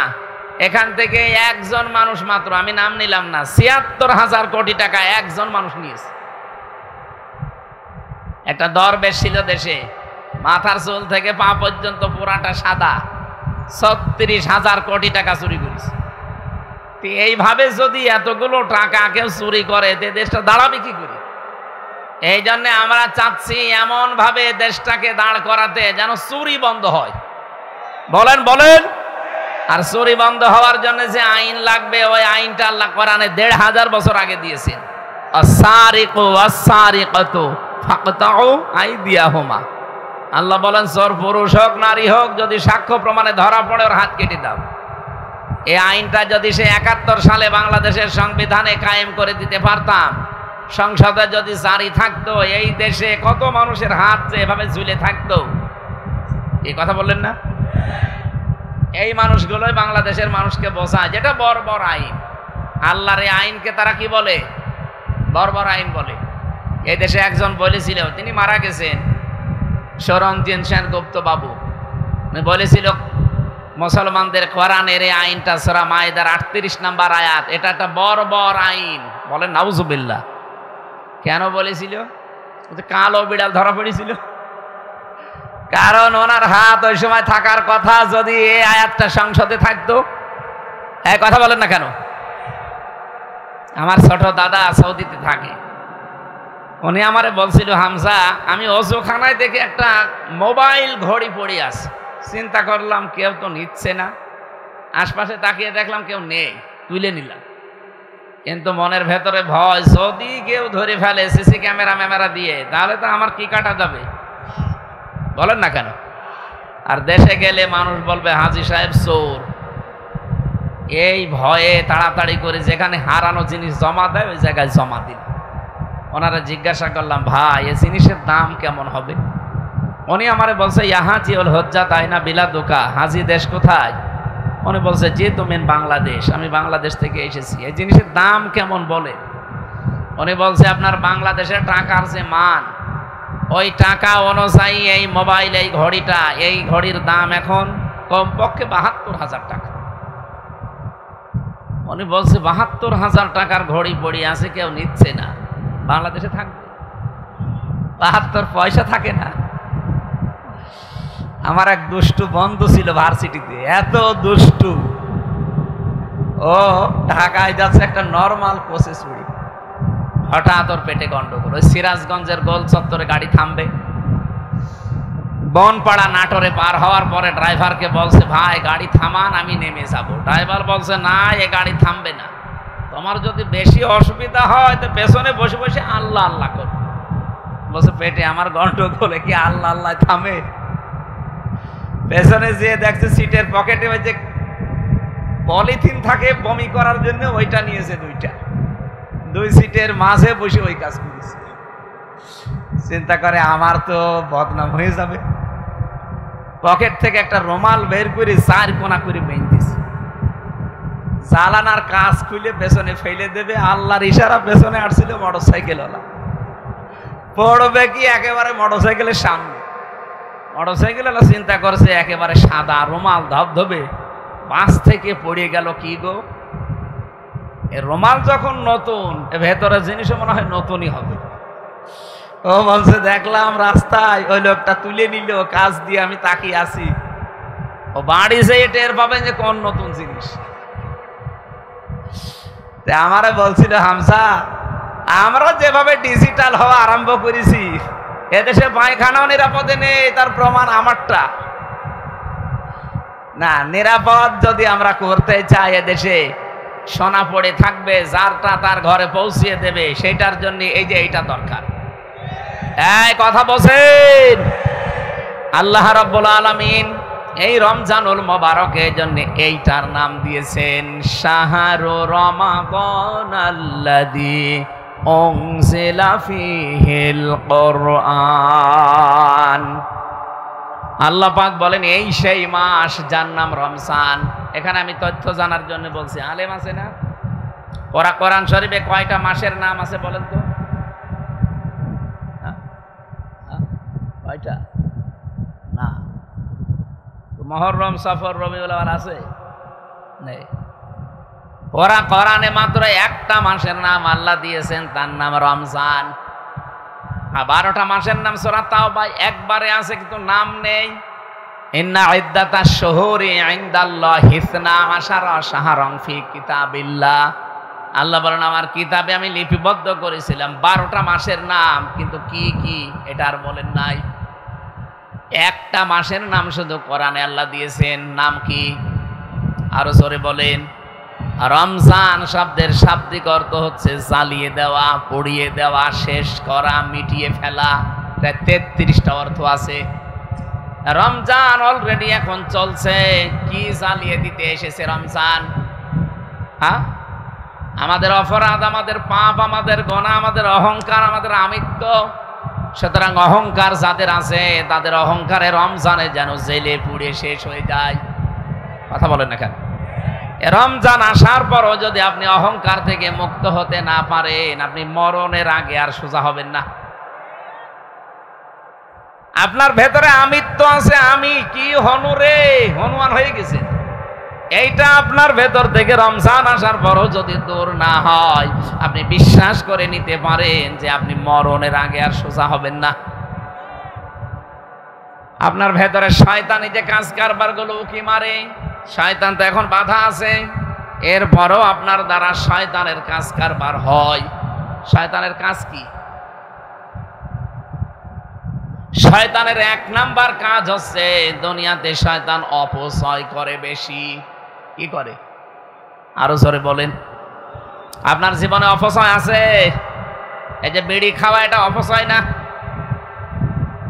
এখান থেকে একজন মানুষ মাত্র, আমি নাম নিলাম না, ৭৬,০০০ কোটি টাকা একজন মানুষ নিয়েছে। একটা দরবেশ ছিল দেশে, মাথার চুল থেকে পা পর্যন্ত পুরাটা সাদা, ৩৬,০০০ কোটি টাকা চুরি করেছে। এইভাবে যদি এতগুলো টাকা কেউ চুরি করে, দেশটা দাঁড়াবে কি করে? এই জন্য আমরা চাচ্ছি এমন ভাবে দেশটাকে দাঁড় করাতে যেন চুরি বন্ধ হয়। বলেন বলেন। আর চুরি বন্ধ হওয়ার জন্য যে আইন লাগবে, ওই আইনটা আল্লাহ কোরআনে ১৫০০ বছর আগে দিয়েছেন। আস-সারিকু ওয়াস-সারিকাতু ফাকতাউ আইদিয়াহুমা। আল্লাহ বলেন, চোর পুরুষ হোক নারী হোক, যদি সাক্ষ্য প্রমাণে ধরা পড়ে ওর হাত কেটে দাও। এই আইনটা যদি সে ৭১ সালে বাংলাদেশের সংবিধানে কায়েম করে দিতে পারতাম, সংসদে যদি জারি থাকতো, এই দেশে কত মানুষের হাত যে এভাবে ঝুলে থাকতো। এই কথা বললেন না? এই মানুষগুলোই বাংলাদেশের মানুষকে বোঝায় যেটা বর্বর আইন। আল্লাহর এই আইনকে তারা কি বলে? বর্বর আইন বলে। এই দেশে একজন বলেছিল, তিনি মারা গেছেন, সরঞ্জিত সেনগুপ্ত বাবু, বলেছিল মুসলমানদের কোরআনের এই আইনটা সূরা মায়েদার ৩৮ নম্বর আয়াত, এটা একটা বর্বর আইন। বলেন নাউজুবিল্লাহ। কেন বলেছিল? কালো বিড়াল ধরা পড়েছিল। কারণ ওনার হাত ওই সময় থাকার কথা, যদি এই আয়াতটা সংসদে থাকতো। এই কথা বলেন না কেন? আমার ছোট দাদা সৌদিতে থাকে, উনি আমারে বলছিল, হামজা, আমি অজুখানায় দেখে একটা মোবাইল ঘড়ি পড়ে আছে। চিন্তা করলাম কেউ তো নিচ্ছে না, আশপাশে তাকিয়ে দেখলাম কেউ নেই, তুলে নিলাম। কিন্তু মনের ভেতরে ভয়, যদি কেউ ধরে ফেলে সিসি ক্যামেরা দিয়ে, তাহলে তো আমার কি কাটা যাবে। বলেন না কেন? আর দেশে গেলে মানুষ বলবে হাজী সাহেব চোর। এই ভয়ে তাড়াতাড়ি করে যেখানে হারানো জিনিস জমা দেয় ওই জায়গায় জমা দিল। ওনারা জিজ্ঞাসা করলাম, ভাই এই জিনিসের দাম কেমন হবে? উনি আমারে বলছে, ইয়াহাজি ওল হজ্জা তাই না বিলা দোকা। হাজি দেশ কোথায়? উনি বলছে, যে তুমি বাংলাদেশ। আমি বাংলাদেশ থেকে এসেছি। এই জিনিসের দাম কেমন বলে? উনি বলছে, আপনার বাংলাদেশের টাকার যে মান, ওই টাকা অনুযায়ী এই মোবাইল, এই ঘড়িটা, এই ঘড়ির দাম এখন কমপক্ষে ৭২,০০০ টাকা। উনি বলছে ৭২,০০০ টাকার ঘড়ি পড়ে আছে, কেউ নিচ্ছে না। বাংলাদেশে থাকবে ৭২ পয়সা থাকে না। আমার এক দুষ্টু বন্ধু ছিল ভার্সিটিতে, এত দুষ্টু, ও ঢাকায় যাচ্ছে একটা নরমাল কোচে চুরি, হঠাৎ ওর পেটে গন্ডগোল। ওই সিরাজগঞ্জের গোল চত্বরে গাড়ি থামবে, বনপাড়া নাটোরে পার হওয়ার পরে ড্রাইভারকে বলছে, ভাই গাড়ি থামান, আমি নেমে যাব। ড্রাইভার বলছে, না এ গাড়ি থামবে না, তোমার যদি বেশি অসুবিধা হয় তো পেছনে বসে বসে আল্লাহ আল্লাহ করো। বলছে, পেটে আমার গন্ডগোলে কি আল্লাহ আল্লাহ থামে? পেছনে যেয়ে দেখছে সিটের পকেটে ওই যে পলিথিন থাকে বমি করার জন্য, ওইটা নিয়েছে দুই সিটের মাঝে বসে ওই কাজ করেছে। চিন্তা করে আমার তো বদনাম হয়ে যাবে। পকেট থেকে একটা রুমাল বের করে 4 কোনা করে বেঁধেছে, জালানার কাজ খুলে পেছনে ফেলে দেবে। আল্লাহর ইশারা, পেছনে আসছিল মোটরসাইকেলওয়ালা, পড়বে কি একেবারে মোটরসাইকেলের সামনে। মোটরসাইকেলওয়ালা চিন্তা করছে একেবারে সাদা রুমাল ধবধবে, পাশ থেকে পড়ে গেল কি গো, এ রুমাল যখন নতুন, ভেতরের জিনিসও মনে হয় নতুনই হবে। ও বলছে, দেখলাম রাস্তায় ওই লোকটা তুলে নিল কাজ দিয়ে, আমি তাকিয়ে আছি। ও বাড়ি যেয়ে টের পাবেন যে কোন নতুন জিনিস। আমারে বলছিল, হামসা আমরা যেভাবে ডিজিটাল হওয়া আরম্ভ করেছি, এদেশে পায়খানাও নিরাপদে নেই, তার প্রমাণ আমারটা। না, নিরাপদ যদি আমরা করতে চাই, এদেশে সোনা পড়ে থাকবে, যারটা তার ঘরে পৌঁছিয়ে দেবে, সেটার জন্য এই যে এইটা দরকার। এই কথা বলছেন আল্লাহ রাব্বুল আলামিন এই রমজানুল মুবারকের জন্য এইটার নাম দিয়েছেন শাহরু রমাদানাল্লাযী উনজিলা ফীহিল কুরআন। আল্লাহ পাক বলেন এই সেই মাস যার নাম রমজান। এখানে আমি তথ্য জানার জন্য বলছি, আলেম আছে না, ওরা কোরআন শরীফে কয়টা মাসের নাম আছে বলেন তো? কয়টা? না, মুহররম, সফর, রবিউল আউয়াল আছে নেই। ওরা কোরআনে মাত্র একটা মাসের নাম আল্লাহ দিয়েছেন, তার নাম রমজান। 12টা মাসের নাম সূরা তাওবা একবারে আছে, কিন্তু নাম নেই। ইন্না ইদ্দাতাশ শুহুরি ইনদাল্লাহি 12 শাহরান ফি কিতাবিল্লাহ। আল্লাহ বলেন আমার কিতাবে আমি লিপিবদ্ধ করেছিলাম 12টা মাসের নাম, কিন্তু কি কি এটা আর বলেন নাই। একটা মাসের নাম শুধু কোরআনে আল্লাহ দিয়েছেন, নাম কি? আরো জোরে বলেন। রমজান শব্দের শাব্দিক অর্থ হচ্ছে জ্বালিয়ে দেওয়া, পুড়িয়ে দেওয়া, শেষ করা, মিটিয়ে ফেলা। 33টা অর্থ আছে। রমজান অলরেডি এখন চলছে, কি জ্বালিয়ে দিতে এসেছে রমজান? হ্যাঁ, আমাদের অপরাধ, আমাদের পাপ, আমাদের গুনাহ, আমাদের অহংকার, আমাদের আমিত্ব। সুতরাং অহংকার যাদের আছে, তাদের অহংকারে রমজানে যেন জেলে পুড়ে শেষ হয়ে যায়। কথা বলেন না কেন? রমজান আসার পরও যদি আপনি অহংকার থেকে মুক্ত হতে না পারেন, আপনি মরণের আগে আর সোজা হবেন না। আপনার ভেতরে আমিত্ব আছে, আমি কি হনুরে, হনুমান হয়ে গেছে। এইটা আপনার ভেতর থেকে রমজান আসার পরও যদি দূর না হয়, আপনি বিশ্বাস করে নিতে পারেন যে আপনি মরণের আগে আর সোজা হবেন না। আপনার ভেতরে শয়তানি যে কাজ কারবার গুলো উকি মারে, শয়তান তো এখন বাধা আছে, এরপরও আপনার দ্বারা শয়তানের কাজ কারবার হয়। শয়তানের কাজ কি? শয়তানের 1 নাম্বার কাজ হচ্ছে দুনিয়াতে শয়তান অপচয় করে বেশি। কি করে? আরো জোরে বলেন। আপনার জীবনে অপচয় আছে? এই যে বিড়ি খাওয়া, এটা অপচয় না?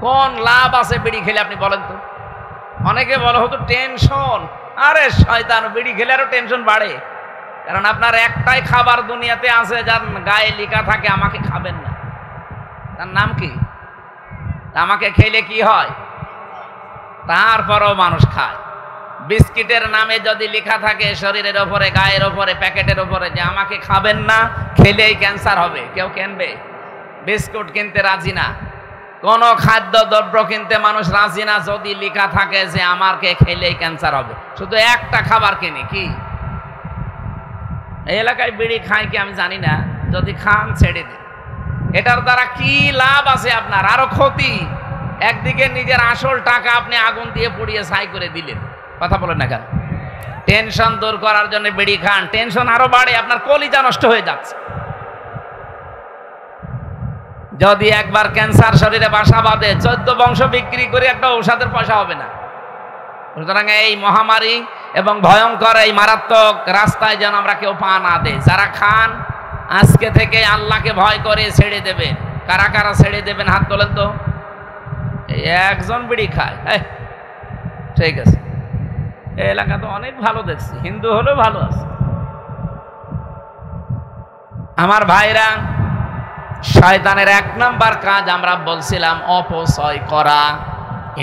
কোন লাভ আছে বিড়ি খেলে আপনি বলেন তো? অনেকে বলে হয়তো টেনশন। আরে শয়তান, বিড়ি খেলে আরো টেনশন বাড়ে। কারণ আপনার একটাই খাবার দুনিয়াতে আছে যার গায়ে লেখা থাকে আমাকে খাবেন না। তার নাম কি? আমাকে খেলে কি হয়? তারপরও মানুষ খায়। বিস্কিটের নামে যদি লেখা থাকে শরীরের ওপরে, গায়ের ওপরে, প্যাকেটের ওপরে যে আমাকে খাবেন না, খেলেই ক্যান্সার হবে, কেউ কিনবে? বিস্কুট কিনতে রাজি না। কোন খাদ্য দ্রব্য কিনতে মানুষ রাজি না যদি লেখা থাকে যে আমাকে খেলেই ক্যান্সার হবে। শুধু একটা খাবার কিনি, কি এই এলাকায় বিড়ি খায় কি আমি জানি না, যদি খান ছেড়ে দিন। এটার দ্বারা কি লাভ আছে আপনার? আরো ক্ষতি। একদিকে নিজের আসল টাকা আপনি আগুন দিয়ে পুড়িয়ে ছাই করে দিলেন। কথা বলেন না কেন? টেনশন দূর করার জন্য বিড়ি খান, টেনশন আরো বাড়ে, আপনার কলিজা নষ্ট হয়ে যাচ্ছে। যদি একবার ক্যান্সার শরীরে বাসা বাঁধে 14 বংশ বিক্রি করে একটা ঔষধের পয়সা হবে না। সুতরাং এই মহামারী এবং ভয়ঙ্কর এই মারাত্মক রাস্তায় যেন আমরা কেউ পা না দেই। যারা খান আজকে থেকে আল্লাহকে ভয় করে ছেড়ে দেবেন। কারা কারা ছেড়ে দেবেন হাত তোলেন তো। একজন বিড়ি খায়, ঠিক আছে, এই এলাকা তো অনেক ভালো দেখছি, হিন্দু হলেও ভালো আছে। আমার ভাইরা, শয়তানের 1 নাম্বার কাজ আমরা বলছিলাম অপচয় করা।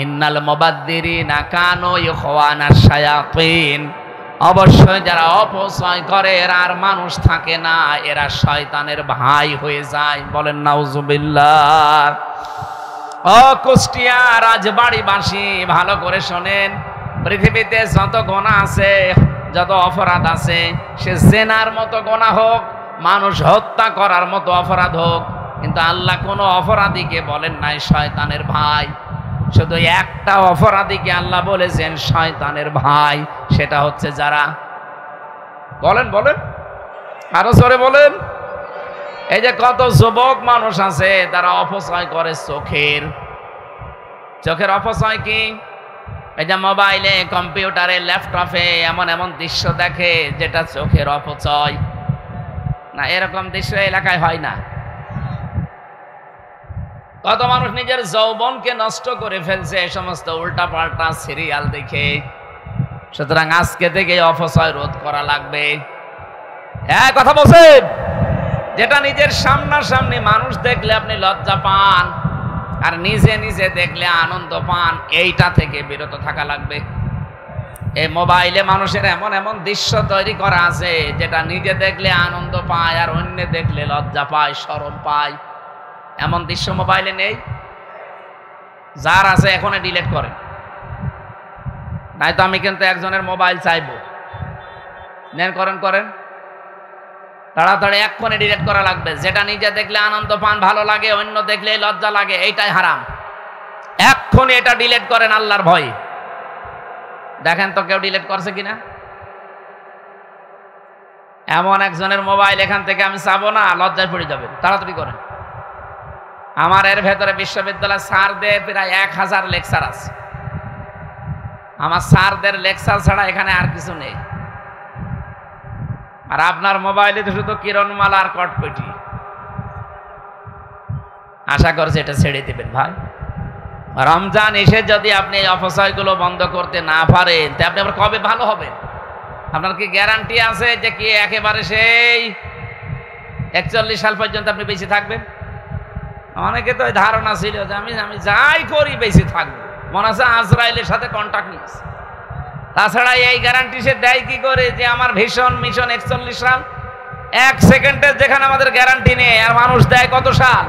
ইন্নাল মুবাদ্দিরিনা কানু ইখওয়ানাশ শায়াতিন। অবশ্যই যারা অপচয় করে এরা আর মানুষ থাকে না, এরা শয়তানের ভাই হয়ে যায়। বলেন নাউজুবিল্লাহ। ও কুষ্টিয়া রাজবাড়িবাসী, ভালো করে শোনেন, পৃথিবীতে যত গুনাহ আছে, যত অপরাধ আছে, সে জেনার মতো গুনাহ হোক, মানুষ হত্যা করার মতো অপরাধ হোক, কিন্তু আল্লাহ কোনো অপরাধীকে বলেন নাই শয়তানের ভাই। শুধু একটা অপরাধীকে আল্লাহ বলেছেন শয়তানের ভাই, সেটা হচ্ছে যারা, বলেন বলেন আরো জোরে বলেন, এই যে কত যুবক মানুষ আছে তারা অপচয় করে চোখের। চোখের অপচয় কি? এই যে মোবাইলে, কম্পিউটারে, ল্যাপটপে এমন এমন দৃশ্য দেখে যেটা চোখের অপচয়। না, এরকম দৃশ্য এলাকায় হয় না? কত মানুষ নিজের যৌবনকে নষ্ট করে ফেলছে এই সমস্ত উল্টা পাল্টা সিরিয়াল দেখে। সুতরাং আজকে থেকে অপচয় রোধ করা লাগবে। হ্যাঁ, কথা বলছেন? যেটা নিজের সামনাসামনি মানুষ দেখলে আপনি লজ্জা পান আর নিজে নিজে দেখলে আনন্দ পান, এইটা থেকে বিরত থাকা লাগবে। এই মোবাইলে মানুষের এমন এমন দৃশ্য তৈরি করা আছে যেটা নিজে দেখলে আনন্দ পায় আর অন্য দেখলে লজ্জা পায়, শরম পায়। এমন দৃশ্য মোবাইলে নেই? যার আছে এখনই ডিলিট করেন, নাই তো আমি কিন্তু একজনের মোবাইল চাইবো। নেন, করেন করেন, তাড়াতাড়ি এক্ষুনি ডিলিট করা লাগবে। যেটা নিজে দেখলে আনন্দ পান, ভালো লাগে, অন্য দেখলে লজ্জা লাগে, এইটাই হারাম। এক্ষুনি এটা ডিলিট করেন আল্লাহর ভয়ে। দেখেন তো কেউ ডিলিট করছে কিনা। এমন একজনের মোবাইল এখান থেকে আমি চাবো না, লজ্জায় পড়ে যাবেন, তাড়াতাড়ি করেন। আমার এর ভেতরে বিশ্ববিদ্যালয় স্যারদের প্রায় 1000 লেকচার আছে। আমার স্যারদের লেকচার ছাড়া এখানে আর কিছু নেই। আর আপনার মোবাইলে তো শুধু কিরণমালা আর কটকটি। আশা করছি এটা ছেড়ে দিবেন ভাই। রমজান এসে যদি আপনি এই অপচয়গুলো বন্ধ করতে না পারেন, তা আপনি আবার কবে ভালো হবেন? আপনার কি গ্যারান্টি আছে যে কি একেবারে সেই 41 সাল পর্যন্ত আপনি বেঁচে থাকবেন? অনেকে তো ধারণা ছিল যে আমি যাই করি বেঁচে থাকবো, মনে আছে আজরাইলের সাথে কন্ট্যাক্ট নিয়েছে। তাছাড়া এই গ্যারান্টি সে দেয় কি করে যে আমার ভীষণ মিশন 41 সাল? 1 সেকেন্ডের যেখানে আমাদের গ্যারান্টি নেই, আর মানুষ দেয় কত সাল?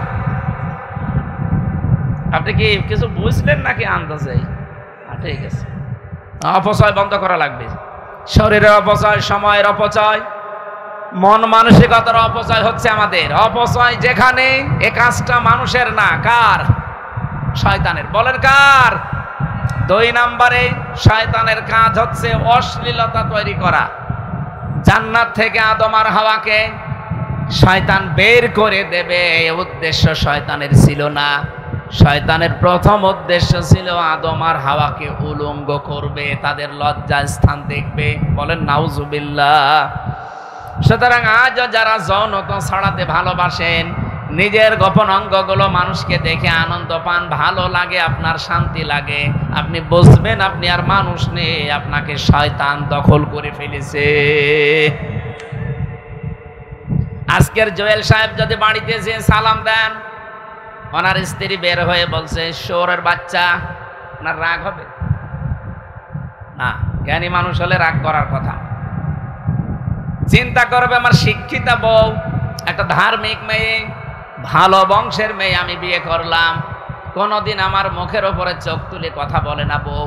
আপনি কি কিছু বুঝলেন নাকি আন্দাজে? ঠিক আছে, অপচয় বন্ধ করা লাগবে। শরীরের অপচয়, সময়ের অপচয়, মন মানসিকতার অপচয় হচ্ছে আমাদের অপচয়। যেখানে এ কাজটা মানুষের না, কার? শয়তানের। বলেন কার? 2 নম্বরে শয়তানের কাজ হচ্ছে অশ্লীলতা তৈরি করা। জান্নাত থেকে আদম আর হাওয়াকে শয়তান বের করে দেবে, এই উদ্দেশ্য শয়তানের ছিল না। শয়তানের প্রথম উদ্দেশ্য ছিল আদম আর হাওয়াকে উলঙ্গ করবে, তাদের লজ্জা স্থান দেখবে। বলেন নাউজুবিল্লাহ। সুতরাং আজ যারা যৌনতা ছড়াতে ভালোবাসেন, নিজের গোপন অঙ্গগুলো মানুষকে দেখে আনন্দ পান, ভালো লাগে, আপনার শান্তি লাগে, আপনি বুঝবেন আপনি আর মানুষ নেই, আপনাকে শয়তান দখল করে ফেলেছে। আজকের জুয়েল সাহেব যদি বাড়িতে যে সালাম দেন, ওনার স্ত্রী বের হয়ে বলছে শোরের বাচ্চা, ওনার রাগ হবে না? জ্ঞানী মানুষ হলে রাগ করার কথা। চিন্তা করবে আমার শিক্ষিতা বউ, একটা ধার্মিক মেয়ে, ভালো বংশের মেয়ে আমি বিয়ে করলাম, কোনদিন আমার মুখের ওপরে চোখ তুলে কথা বলে না বউ,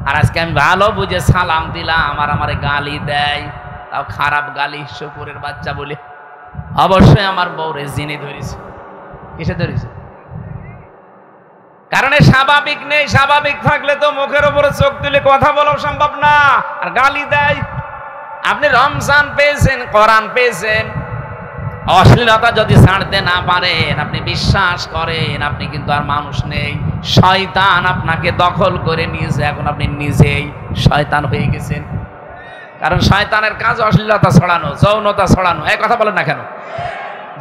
আর আজকে আমি ভালো বুঝে সালাম দিলাম আর আমারে গালি দেয়, তাও খারাপ গালি, শুকুরের বাচ্চা বলে। অবশ্যই আমার বউরে জিনে ধরেছে। কিসে ধরেছে? কারণ স্বাভাবিক নেই। স্বাভাবিক থাকলে তো মুখের উপরে চোখ তুলে কথা বলাও সম্ভব না, আর গালি দেয়। আপনি রমজান পেয়েছেন, কোরআন পেয়েছেন, অশ্লীলতা যদি ছাড়তে না পারেন, আপনি বিশ্বাস করেন আপনি কিন্তু আর মানুষ নেই। শয়তান আপনাকে দখল করে নিয়েছে, এখন আপনি নিজেই শয়তান হয়ে গেছেন। কারণ শয়তানের কাজ অশ্লীলতা ছড়ানো, যৌনতা ছড়ানো। এই কথা বলেন না কেন?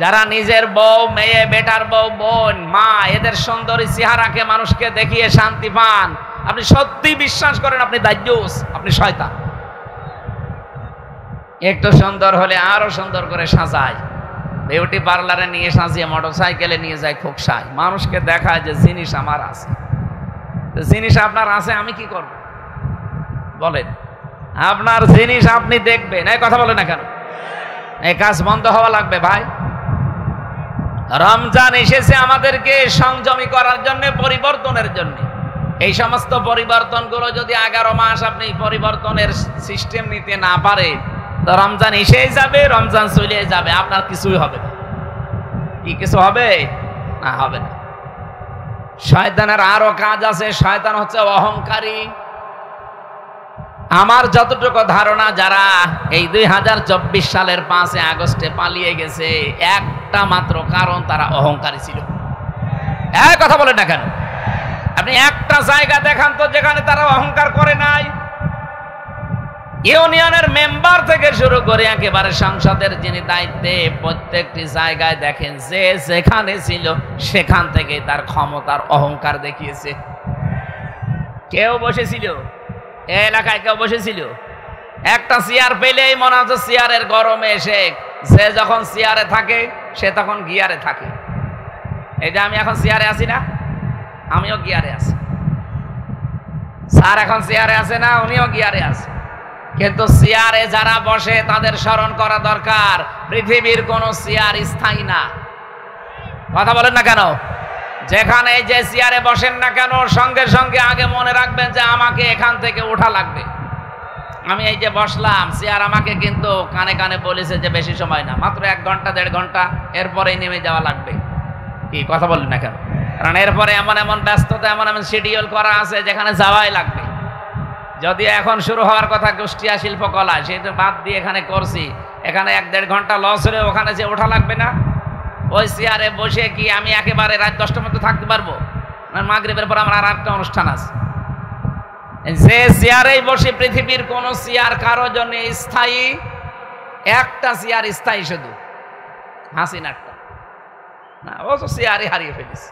যারা নিজের বউ, মেয়ে, বেটার বউ, বোন, মা, এদের সুন্দরী চেহারাকে মানুষকে দেখিয়ে শান্তি পান, আপনি সত্যি বিশ্বাস করেন আপনি দাজ্জুস, আপনি শয়তান। একটু সুন্দর হলে আরো সুন্দর করে সাজায়, বিউটি পার্লারে নিয়ে সাজিয়ে মোটরসাইকেলে নিয়ে যায় খোকসায়, মানুষকে দেখায় যে জিনিস আমার আছে। জিনিস আপনার আছে, আমি কি করব বলেন? আপনার জিনিস আপনি দেখবেন। এই কথা বলেন না কেন? এই কাজ বন্ধ হওয়া লাগবে ভাই। রমজান এসেছে আমাদেরকে সংযমী করার জন্য, পরিবর্তনের জন্য। এই সমস্ত পরিবর্তনগুলো যদি 11 মাস আপনি পরিবর্তনের সিস্টেম নিতে না পারে, তো রমজান এসেই যাবে, রমজান চলে যাবে, আপনার কিছুই হবে না। কি কিছু হবে না? হবে না। শয়তানের আরো কাজ আছে। শয়তান হচ্ছে অহংকারী। আমার যতটুকু ধারণা, যারা এই 2024 সালের 5 আগস্টে পালিয়ে গেছে, একটা মাত্র কারণ, তারা অহংকারী ছিল। এক কথা বলেন না কেন? আপনি একটা জায়গা দেখান তো যেখানে তারা অহংকার করে নাই। ইউনিয়নের মেম্বার থেকে শুরু করে একেবারে সংসদের যিনি দায়িত্বে, প্রত্যেকটি জায়গায় দেখেন যে যেখানে ছিল সেখান থেকে তার ক্ষমতার অহংকার দেখিয়েছে। কেউ বসেছিল এই এলাকায়, কেউ বসেছিল একটা চেয়ার পেলেই মনে হচ্ছে চেয়ারের গরমে এসে, যে যখন চেয়ারে থাকে সে তখন গিয়ারে থাকে। এই যে আমি এখন চেয়ারে আছি না, আমিও গিয়ারে আছি। স্যার এখন চেয়ারে আছে না, উনিও গিয়ারে আছে। কিন্তু চেয়ারে যারা বসে তাদের স্মরণ করা দরকার, পৃথিবীর কোন চেয়ার স্থায়ী না। কথা বলেন না কেন? যেখানে যে চেয়ারে বসেন না কেন, সঙ্গে সঙ্গে আগে মনে রাখবেন যে আমাকে এখান থেকে ওঠা লাগবে। আমি এই যে বসলাম, চেয়ার আমাকে কিন্তু কানে কানে বলেছে যে বেশি সময় না, মাত্র 1 ঘন্টা 1.5 ঘন্টা, এরপরেই নেমে যাওয়া লাগবে। কি কথা বলেন না কেন? কারণ এরপরে এমন এমন ব্যস্ততা, এমন এমন শিডিউল করা আছে যেখানে যাওয়াই লাগবে। যদি এখন শুরু হওয়ার কথা কুষ্টিয়া শিল্পকলা, সেটা বাদ দিয়ে এখানে করছি, এখানে 1-1.5 ঘন্টা লস হলে ওখানে যে ওঠা লাগবে না? ওই চেয়ারে বসে কি আমি একেবারে রাত 10টার মধ্যে থাকতে পারবো? মাগরিবের পর আমার আর একটা অনুষ্ঠান আছে। যে চেয়ারেই বসে, পৃথিবীর কোন চেয়ার কারো জন্য স্থায়ী, একটা চেয়ার স্থায়ী, শুধু হাসিনাটা না। ও তো চেয়ারে হারিয়ে ফেলেছে।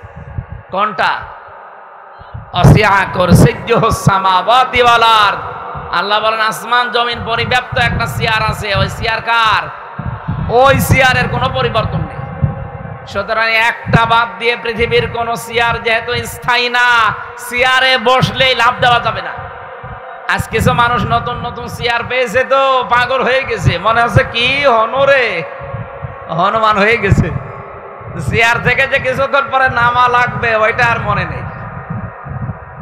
কোনটা? আল্লাহ বলেন আসমান জমিন পরিব্যাপ্ত একটা চেয়ার আছে। ওই চেয়ার কার? ওই চেয়ারের কোনো পরিবর্তন নেই। সুতরাং একটা বাদ দিয়ে পৃথিবীর কোন চেয়ার যেহেতু স্থায়ী না, চেয়ারে বসলেই লাভ দেওয়া যাবে না। আজ কিছু মানুষ নতুন নতুন চেয়ার পেয়েছে তো পাগল হয়ে গেছে, মনে হচ্ছে কি হনরে হনুমান হয়ে গেছে। চেয়ার থেকে যে কিছুক্ষণ পরে নামা লাগবে ওইটা আর মনে নেই।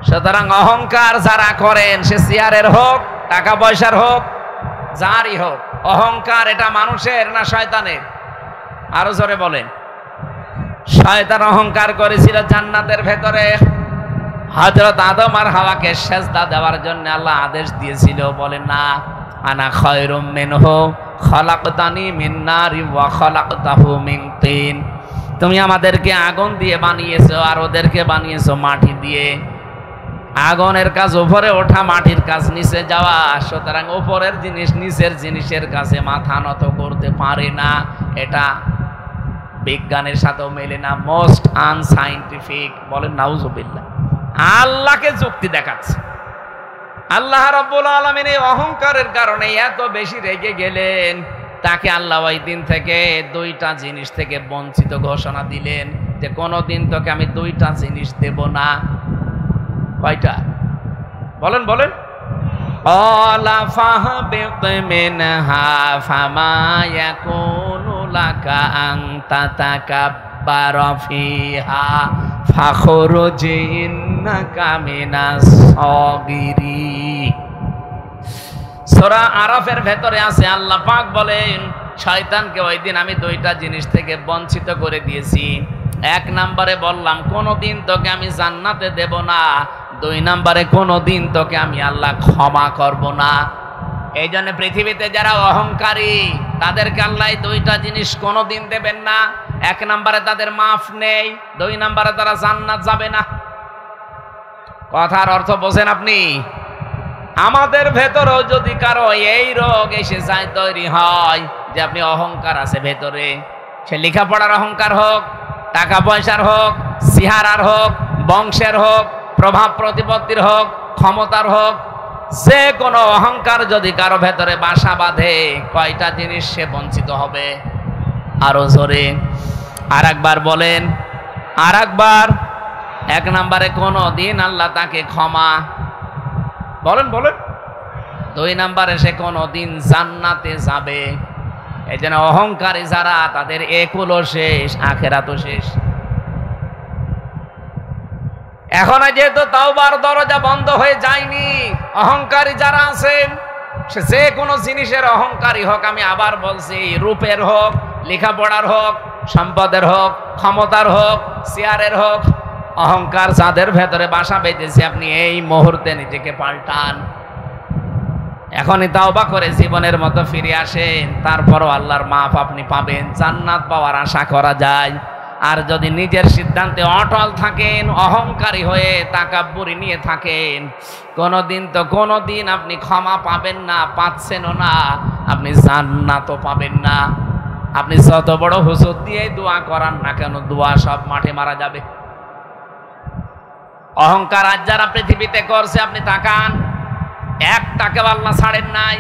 সুতরাং অহংকার যারা করেন, সে চেয়ারের হোক, টাকা পয়সার হোক, যারই হোক, অহংকার এটা মানুষের না শয়তানের? আরো জোরে বলেন। শয়তান অহংকার করেছিল জান্নাতের ভেতরে। হযরত আদম আর হাওয়াকে সেজদা দেওয়ার জন্য আল্লাহ আদেশ দিয়েছিল, বলেন না আনা খায়রুম মিনহু খালাকতানি মিন নারি ওয়া খালাকতাহু মিন তিন। তুমি আমাদেরকে আগুন দিয়ে বানিয়েছো আর ওদেরকে বানিয়েছো মাটি দিয়ে। আগুনের কাজ উপরে ওঠা, মাটির কাজ নিচে যাওয়া। সুতরাং উপরের জিনিস নিচের জিনিসের কাছে মাথা নত করতে পারে না। এটা বিজ্ঞানের সাথেও মেলে না, মোস্ট আনসাইন্টিফিক। বলেন নাউজুবিল্লাহ। আল্লাহকে যুক্তি দেখাচ্ছে। আল্লাহ রাব্বুল আলামিন এই অহংকারের কারণে এত বেশি রেগে গেলেন, তাকে আল্লাহ ওই দিন থেকে 2টা জিনিস থেকে বঞ্চিত ঘোষণা দিলেন যে কোনোদিন তোকে আমি 2টা জিনিস দেব না। কয়টা? বলেন বলেন। ক্বালা ফাহবিত মিনহা ফামা ইয়াকুনু লাকা আন তাতাকাব্বারা ফিহা ফাখরুজ ইন্নাকা মিনাস সাগিরিন। সূরা আরাফের ভেতরে আছে আল্লাহ পাক বলেন শয়তানকে ওই দিন আমি দুইটা জিনিস থেকে বঞ্চিত করে দিয়েছি। এক নম্বরে বললাম কোনোদিন তোকে আমি জান্নাতে দেব না, দুই নম্বরে কোনোদিন তোকে আমি আল্লাহ ক্ষমা করব না। এই জন্য পৃথিবীতে যারা অহংকারী তাদেরকে আল্লাহ দুইটা জিনিস কোনোদিন দেবেন না। এক নম্বরে তাদের মাফ নেই, দুই নম্বরে তারা জান্নাত যাবে না। কথার অর্থ বোঝেন আপনি? আমাদের ভেতরেও যদি কারো এই রোগ এসে যায়, তৈরি হয় যে আপনি অহংকার আছে ভেতরে, সে লেখাপড়ার অহংকার হোক, টাকা পয়সার হোক, চেহারার হোক, বংশের হোক, প্রভাব প্রতিপত্তির হোক, ক্ষমতার হোক, যে কোনো অহংকার যদি কারো ভেতরে বাসা বাঁধে, কয়টা জিনিস সে বঞ্চিত হবে? আরো জোরে আর একবার বলেন, আর একবার। এক নম্বরে কোনো দিন আল্লাহ তাকে ক্ষমা, বলেন বলেন। দুই নম্বরে সে কোনো দিন জান্নাতে যাবে। এই জন্য অহংকারী যারা, তাদের একুলও শেষ, আখেরাতও শেষ। এখনো যেহেতু তাওবার দরজা বন্ধ হয়ে যায়নি, অহংকারী যারা আছেন, সে যে কোনো জিনিসের অহংকারী হোক, আমি আবার বলছি, রূপের হোক, লেখাপড়ার হোক, সম্পদের হোক, ক্ষমতার হোক, চেয়ারের হোক, অহংকার যাদের ভেতরে বাসা বেঁধেছে, আপনি এই মুহূর্তে নিজেকে পাল্টান। এখনই তাওবা করে জীবনের মতো ফিরে আসেন, তারপরও আল্লাহর মাফ আপনি পাবেন, জান্নাত পাওয়ার আশা করা যায়। আর যদি নিজের সিদ্ধান্তে অটল থাকেন, অহংকারী হয়ে তাকাব্বুরি নিয়ে থাকেন, কোনোদিন আপনি ক্ষমা পাবেন না, পাচ্ছেনও না, আপনি জান্নাতও পাবেন না। আপনি যত বড় হুজুর দিয়ে দোয়া করান না কেন, দোয়া সব মাঠে মারা যাবে। অহংকার আজ যারা পৃথিবীতে করছে, আপনি তাকান, একটাকে আল্লাহ ছাড়েন নাই।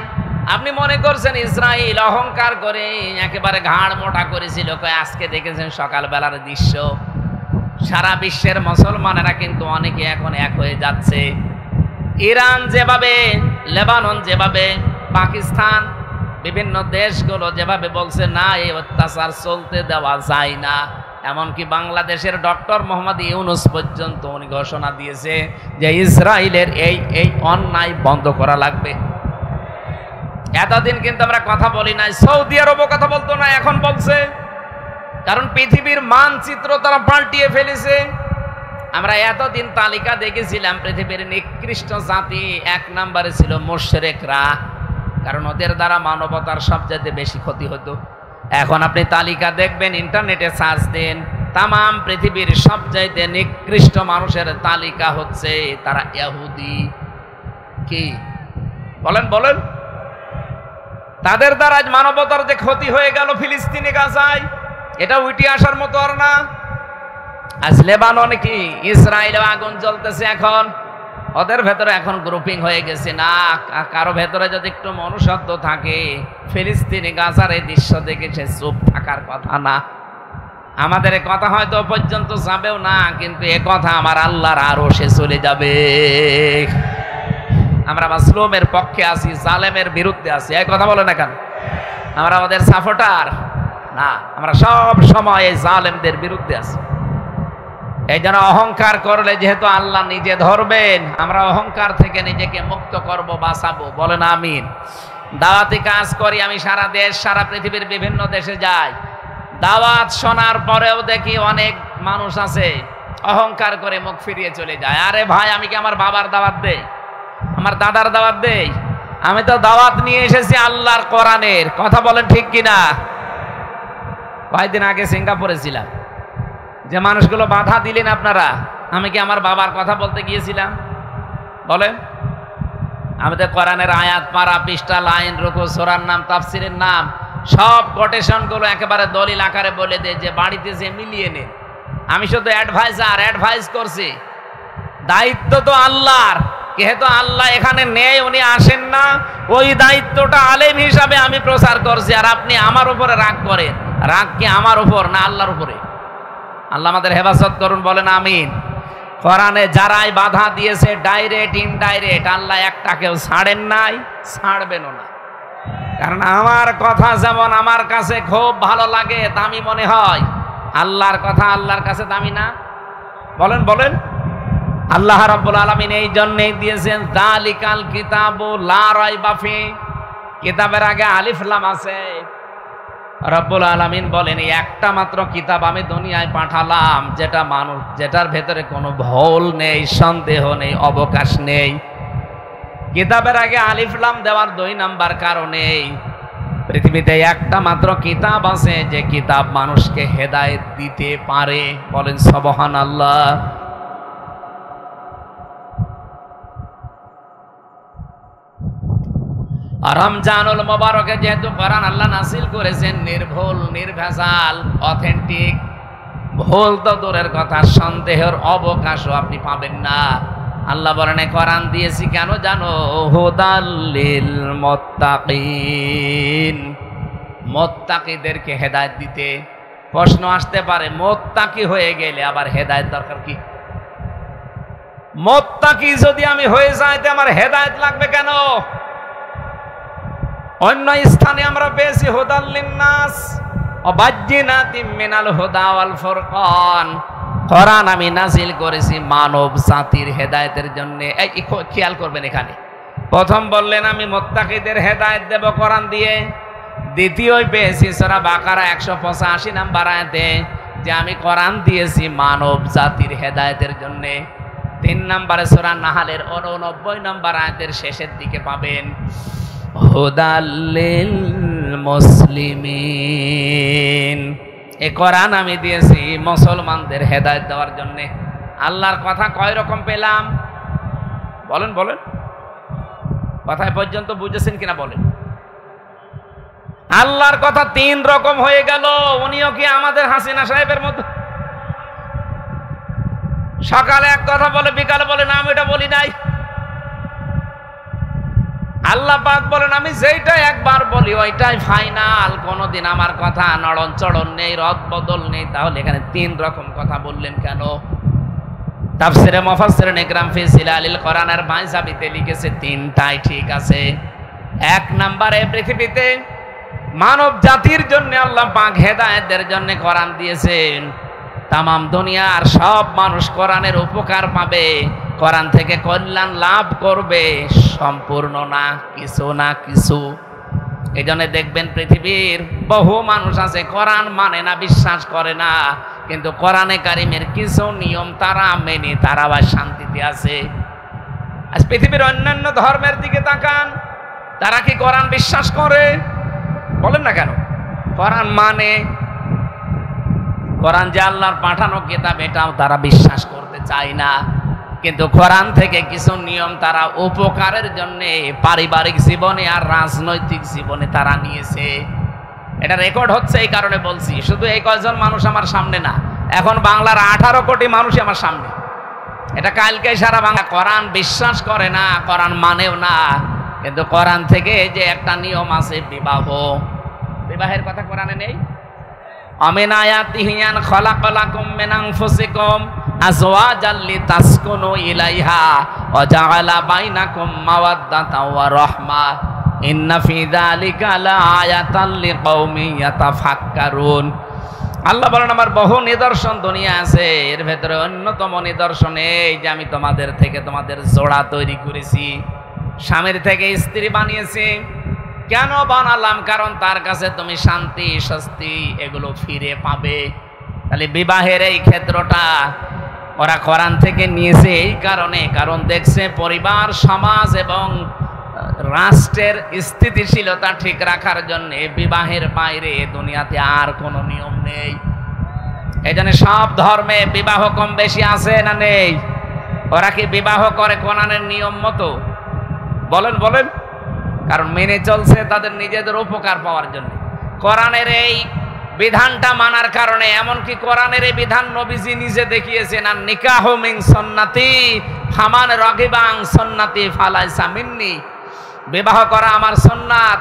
আপনি মনে করছেন ইসরাইল অহংকার করে একেবারে ঘাড় মোটা করেছিল, আজকে দেখেছেন সকালবেলার দৃশ্য। সারা বিশ্বের মুসলমানেরা কিন্তু অনেকে এখন এক হয়ে যাচ্ছে। ইরান যেভাবে, লেবানন যেভাবে, পাকিস্তান, বিভিন্ন দেশগুলো যেভাবে বলছে না এই অত্যাচার চলতে দেওয়া যায় না, এমনকি বাংলাদেশের ডক্টর মোহাম্মদ ইউনূস পর্যন্ত উনি ঘোষণা দিয়েছে যে ইসরায়েলের এই অন্যায় বন্ধ করা লাগবে। এতদিন কিন্তু আমরা কথা বলি নাই, সৌদি আরবও কথা বলতো না, এখন বলছে। কারণ পৃথিবীর মানচিত্র তারা পাল্টিয়ে ফেলেছে। আমরা এতদিন তালিকা দেখেছিলাম, পৃথিবীর নিকৃষ্ট জাতি এক নম্বরে ছিল মুশরিকরা, কারণ ওদের দ্বারা মানবতার সবচেয়ে বেশি ক্ষতি হতো। এখন আপনি তালিকা দেখবেন, ইন্টারনেটে সার্চ দেন, তামাম পৃথিবীর সবচাইতে নিকৃষ্ট মানুষের তালিকা হচ্ছে তারা ইহুদি। কি বলেন বলেন? তাদের দ্বারা আজ মানবতার যে ক্ষতি হয়ে গেল ফিলিস্তিনে, গাজায়, এটা উঠে আসার মতো আর না। আজ লেবাননে কি, ইসরায়েলে আগুন জ্বলতেছে, এখন ওদের ভেতরে এখন গ্রুপিং হয়ে গেছে। না, কারো ভেতরে যদি একটু মনুষ্যত্ব থাকে, ফিলিস্তিনি গাজার এই দৃশ্য দেখে সে চুপ থাকার কথা না। আমাদের এ কথা হয়তো পর্যন্ত যাবেও না, কিন্তু এ কথা আমার আল্লাহর আরশে চলে যাবে। আমরা মাজলুমের পক্ষে আছি, জালেমের বিরুদ্ধে আছি, এই কথা বলে না কেন? আমরা আমাদের সাপোর্টার না, আমরা সব সময় এই জালেমদের বিরুদ্ধে আছি। এই জন্য অহংকার করলে যেহেতু আল্লাহ নিজে ধরবেন, আমরা অহংকার থেকে নিজেকে মুক্ত করব, বাঁচাবো। বলেন আমিন। দাওয়াতি কাজ করি আমি, সারা দেশ, সারা পৃথিবীর বিভিন্ন দেশে যাই। দাওয়াত শোনার পরেও দেখি অনেক মানুষ আছে অহংকার করে মুখ ফিরিয়ে চলে যায়। আরে ভাই, আমি কি আমার বাবার দাওয়াত দেই, আমার দাদার দাওয়াত দেই? আমি তো দাওয়াত নিয়ে এসেছি আল্লাহর কোরআনের। কথা বলেন ঠিক কিনা? কয়েকদিন আগে সিঙ্গাপুরে ছিলাম, যে মানুষগুলো বাধা দিলেন আপনারা, আমি কি আমার বাবার কথা বলতে গিয়েছিলাম? বলেন। আমি তো কোরআনের আয়াত, পারা, পৃষ্ঠা, লাইন, রুকু, সূরার নাম, তাফসিরের নাম, সব কোটেশনগুলো একেবারে দলিল আকারে বলে দেয়, যে বাড়িতে যে মিলিয়ে নে। আমি শুধু অ্যাডভাইস করছি। দায়িত্ব তো আল্লাহর, যেহেতু আল্লাহ এখানে নেই, উনি আসেন না, ওই দায়িত্বটা আলেম হিসাবে আমি প্রচার করছি। আর আপনি আমার উপরে রাগ করেন, রাগ কি আমার উপর না আল্লাহর উপরে? আল্লাহ আমাদের হেফাজত করুন, বলেন আমিন। কোরআনে যারাই বাধা দিয়েছে, ডাইরেক্ট ইনডাইরেক্ট, আল্লাহ একটাকেও ছাড়েন নাই, ছাড়বেনও না। কারণ আমার কথা যেমন আমার কাছে খুব ভালো লাগে, দামি মনে হয়, আল্লাহর কথা আল্লাহর কাছে দামি না? বলেন বলেন। আল্লাহ রাব্বুল আলামিন এই জন্যই দিয়েছেন যালিকাল কিতাবু লা রাইবা ফি। কিতাবের আগে আলিফ লাম আছে। রব্বুল আলামিন বলেন এই একটা মাত্র কিতাব আমি দুনিয়ায় পাঠালাম যেটার ভেতরে কোনো ভুল নেই, সন্দেহ নেই, অবকাশ নেই। কিতাবের আগে আলিফ লাম দেওয়ার 2 নাম্বার কারণে পৃথিবীতে একটা মাত্র কিতাব আছে যে কিতাব মানুষকে হেদায়েত দিতে পারে। বলেন সুবহানাল্লাহ। আর রমজানুল মুবারকে যেহেতু কোরআন আল্লাহ নাযিল করেছেন নির্ভুল, নির্ভেজাল, অথেন্টিক, ভুল তো দূরের কথা, সন্দেহের অবকাশও আপনি পাবেন না। আল্লাহ বলেন কোরআন দিয়েছি কেন জানো? হুদাল লিল মুত্তাকিন, মুত্তাকিদেরকে হেদায়েত দিতে। প্রশ্ন আসতে পারে মুত্তাকি হয়ে গেলে আবার হেদায়েত দরকার কি? মুত্তাকি যদি আমি হয়ে যাই তো আমার হেদায়েত লাগবে কেন? অন্য স্থানে আমরা পেয়েছি হুদাল লিন্নাস ওয়া বাজ্জিনাতিম মিনাল হুদা ওয়াল ফুরকান। কোরআন আমি নাযিল করেছি মানব জাতির হেদায়েতের জন্য। এই খেয়াল করবেন, এখানে প্রথম বললেন আমি মুত্তাকিদের হেদায়েত দেব কোরআন দিয়ে। দ্বিতীয়ই পেয়েছি সূরা বাকারা 185 নম্বর আয়াতে যে আমি কোরআন দিয়েছি মানব জাতির হেদায়েতের জন্য। 3 নম্বরে সূরা নাহলের 89 নম্বর আয়াতের শেষের দিকে পাবেন হুদাল লিল মুসলিমিন। এই কোরআন আমি দিয়েছি মুসলমানদের হেদায়েত দেওয়ার জন্য। আল্লাহর কথা কয় রকম পেলাম? বলেন বলেন, কথায় পর্যন্ত বুঝেছেন কিনা বলেন। আল্লাহর কথা 3 রকম হয়ে গেল। উনিও কি আমাদের হাসিনা সাহেবের মতো সকালে এক কথা বলে বিকালে বলে না আমি এটা বলি নাই? আল্লাহ পাক বলেন আমি যেইটা একবার বলি ওইটাই ফাইনাল, কোনোদিন আমার কথা নড়ন চড়ন নেই, রদ বদল নেই। তাহলে এখানে 3 রকম কথা বললেন কেন? তাফসিরে মুফাসসিরিন ইকরাম ফি জিলালিল কোরআনের বাইজাবিতে লিখেছে 3টাই ঠিক আছে। 1 নম্বরে পৃথিবীতে মানব জাতির জন্য আল্লাহ পাক হেদায়েতের জন্য কোরআন দিয়েছেন। তামাম দুনিয়ার সব মানুষ কোরআনের উপকার পাবে, কোরআন থেকে কল্যাণ লাভ করবে, সম্পূর্ণ না, কিছু না কিছু। এই জন্য দেখবেন পৃথিবীর বহু মানুষ আছে কোরআন মানে না, বিশ্বাস করে না, কিন্তু কোরআনে কারিমের কিছু নিয়ম তারা মেনে তারা আবার শান্তিতে আছে। আজ পৃথিবীর অন্যান্য ধর্মের দিকে তাকান, তারা কি কোরআন বিশ্বাস করে? বলেন না কেন? কোরআন মানে, কোরআন যে আল্লাহর পাঠানো কিতাব এটাও তারা বিশ্বাস করতে চায় না। কিন্তু কোরআন থেকে কিছু নিয়ম তারা উপকারের জন্য পারিবারিক জীবনে আর রাজনৈতিক জীবনে তারা নিয়েছে। এটা রেকর্ড হচ্ছে, এই কারণে বলছি। শুধু এই কয়জন মানুষ আমার সামনে না, এখন বাংলার 18 কোটি মানুষই আমার সামনে। এটা কালকে সারা বাংলা কোরআন বিশ্বাস করে না, কোরআন মানেও না, কিন্তু কোরআন থেকে যে একটা নিয়ম আছে বিবাহ, বিবাহের কথা কোরআনে নেই? আমিন আয়াতিহি আন খালাকালাকুম মিন আনফুসিকুম আজওয়াজাল লিতাসকুনু ইলাইহা ওয়া জাআলা বাইনাকুম মাওয়াদ্দাতাও ওয়া রাহমা ইন্না ফি যালিকা লাআয়াতাল লিকাউমিন ইয়াতাফাক্কারুন। আল্লাহ বলেন আমার বহু নিদর্শন দুনিয়া আছে, এর ভেতরে অন্যতম নিদর্শন এই যে আমি তোমাদের থেকে তোমাদের জোড়া তৈরি করেছি, স্বামীর থেকে স্ত্রী বানিয়েছি। কেন বানালাম? কারণ তার কাছে তুমি শান্তি, স্বস্তি এগুলো ফিরে পাবে। তাহলে বিবাহের এই ক্ষেত্রটা ওরা কোরআন থেকে নিয়েছে এই কারণে, কারণ দেখছে পরিবার, সমাজ এবং রাষ্ট্রের স্থিতিশীলতা ঠিক রাখার জন্য বিবাহের বাইরে দুনিয়াতে আর কোনো নিয়ম নেই। এই জন্য সব ধর্মে বিবাহ কম বেশি আছে না নেই? ওরা কি বিবাহ করে কোরআনের নিয়ম মতো? বলেন বলেন। কারণ মেনে চলছে তাদের নিজেদের উপকার পাওয়ার জন্য। কোরআনের এই বিধানটা মানার কারণে, এমনকি কোরআনের এই বিধান নবীজি নিজে দেখিয়েছেন, আর নিকাহ মিন সুন্নতি ফামান রাগিবা আন সুন্নতি ফালাইসা মিন্নি। বিবাহ করা আমার সুন্নাত,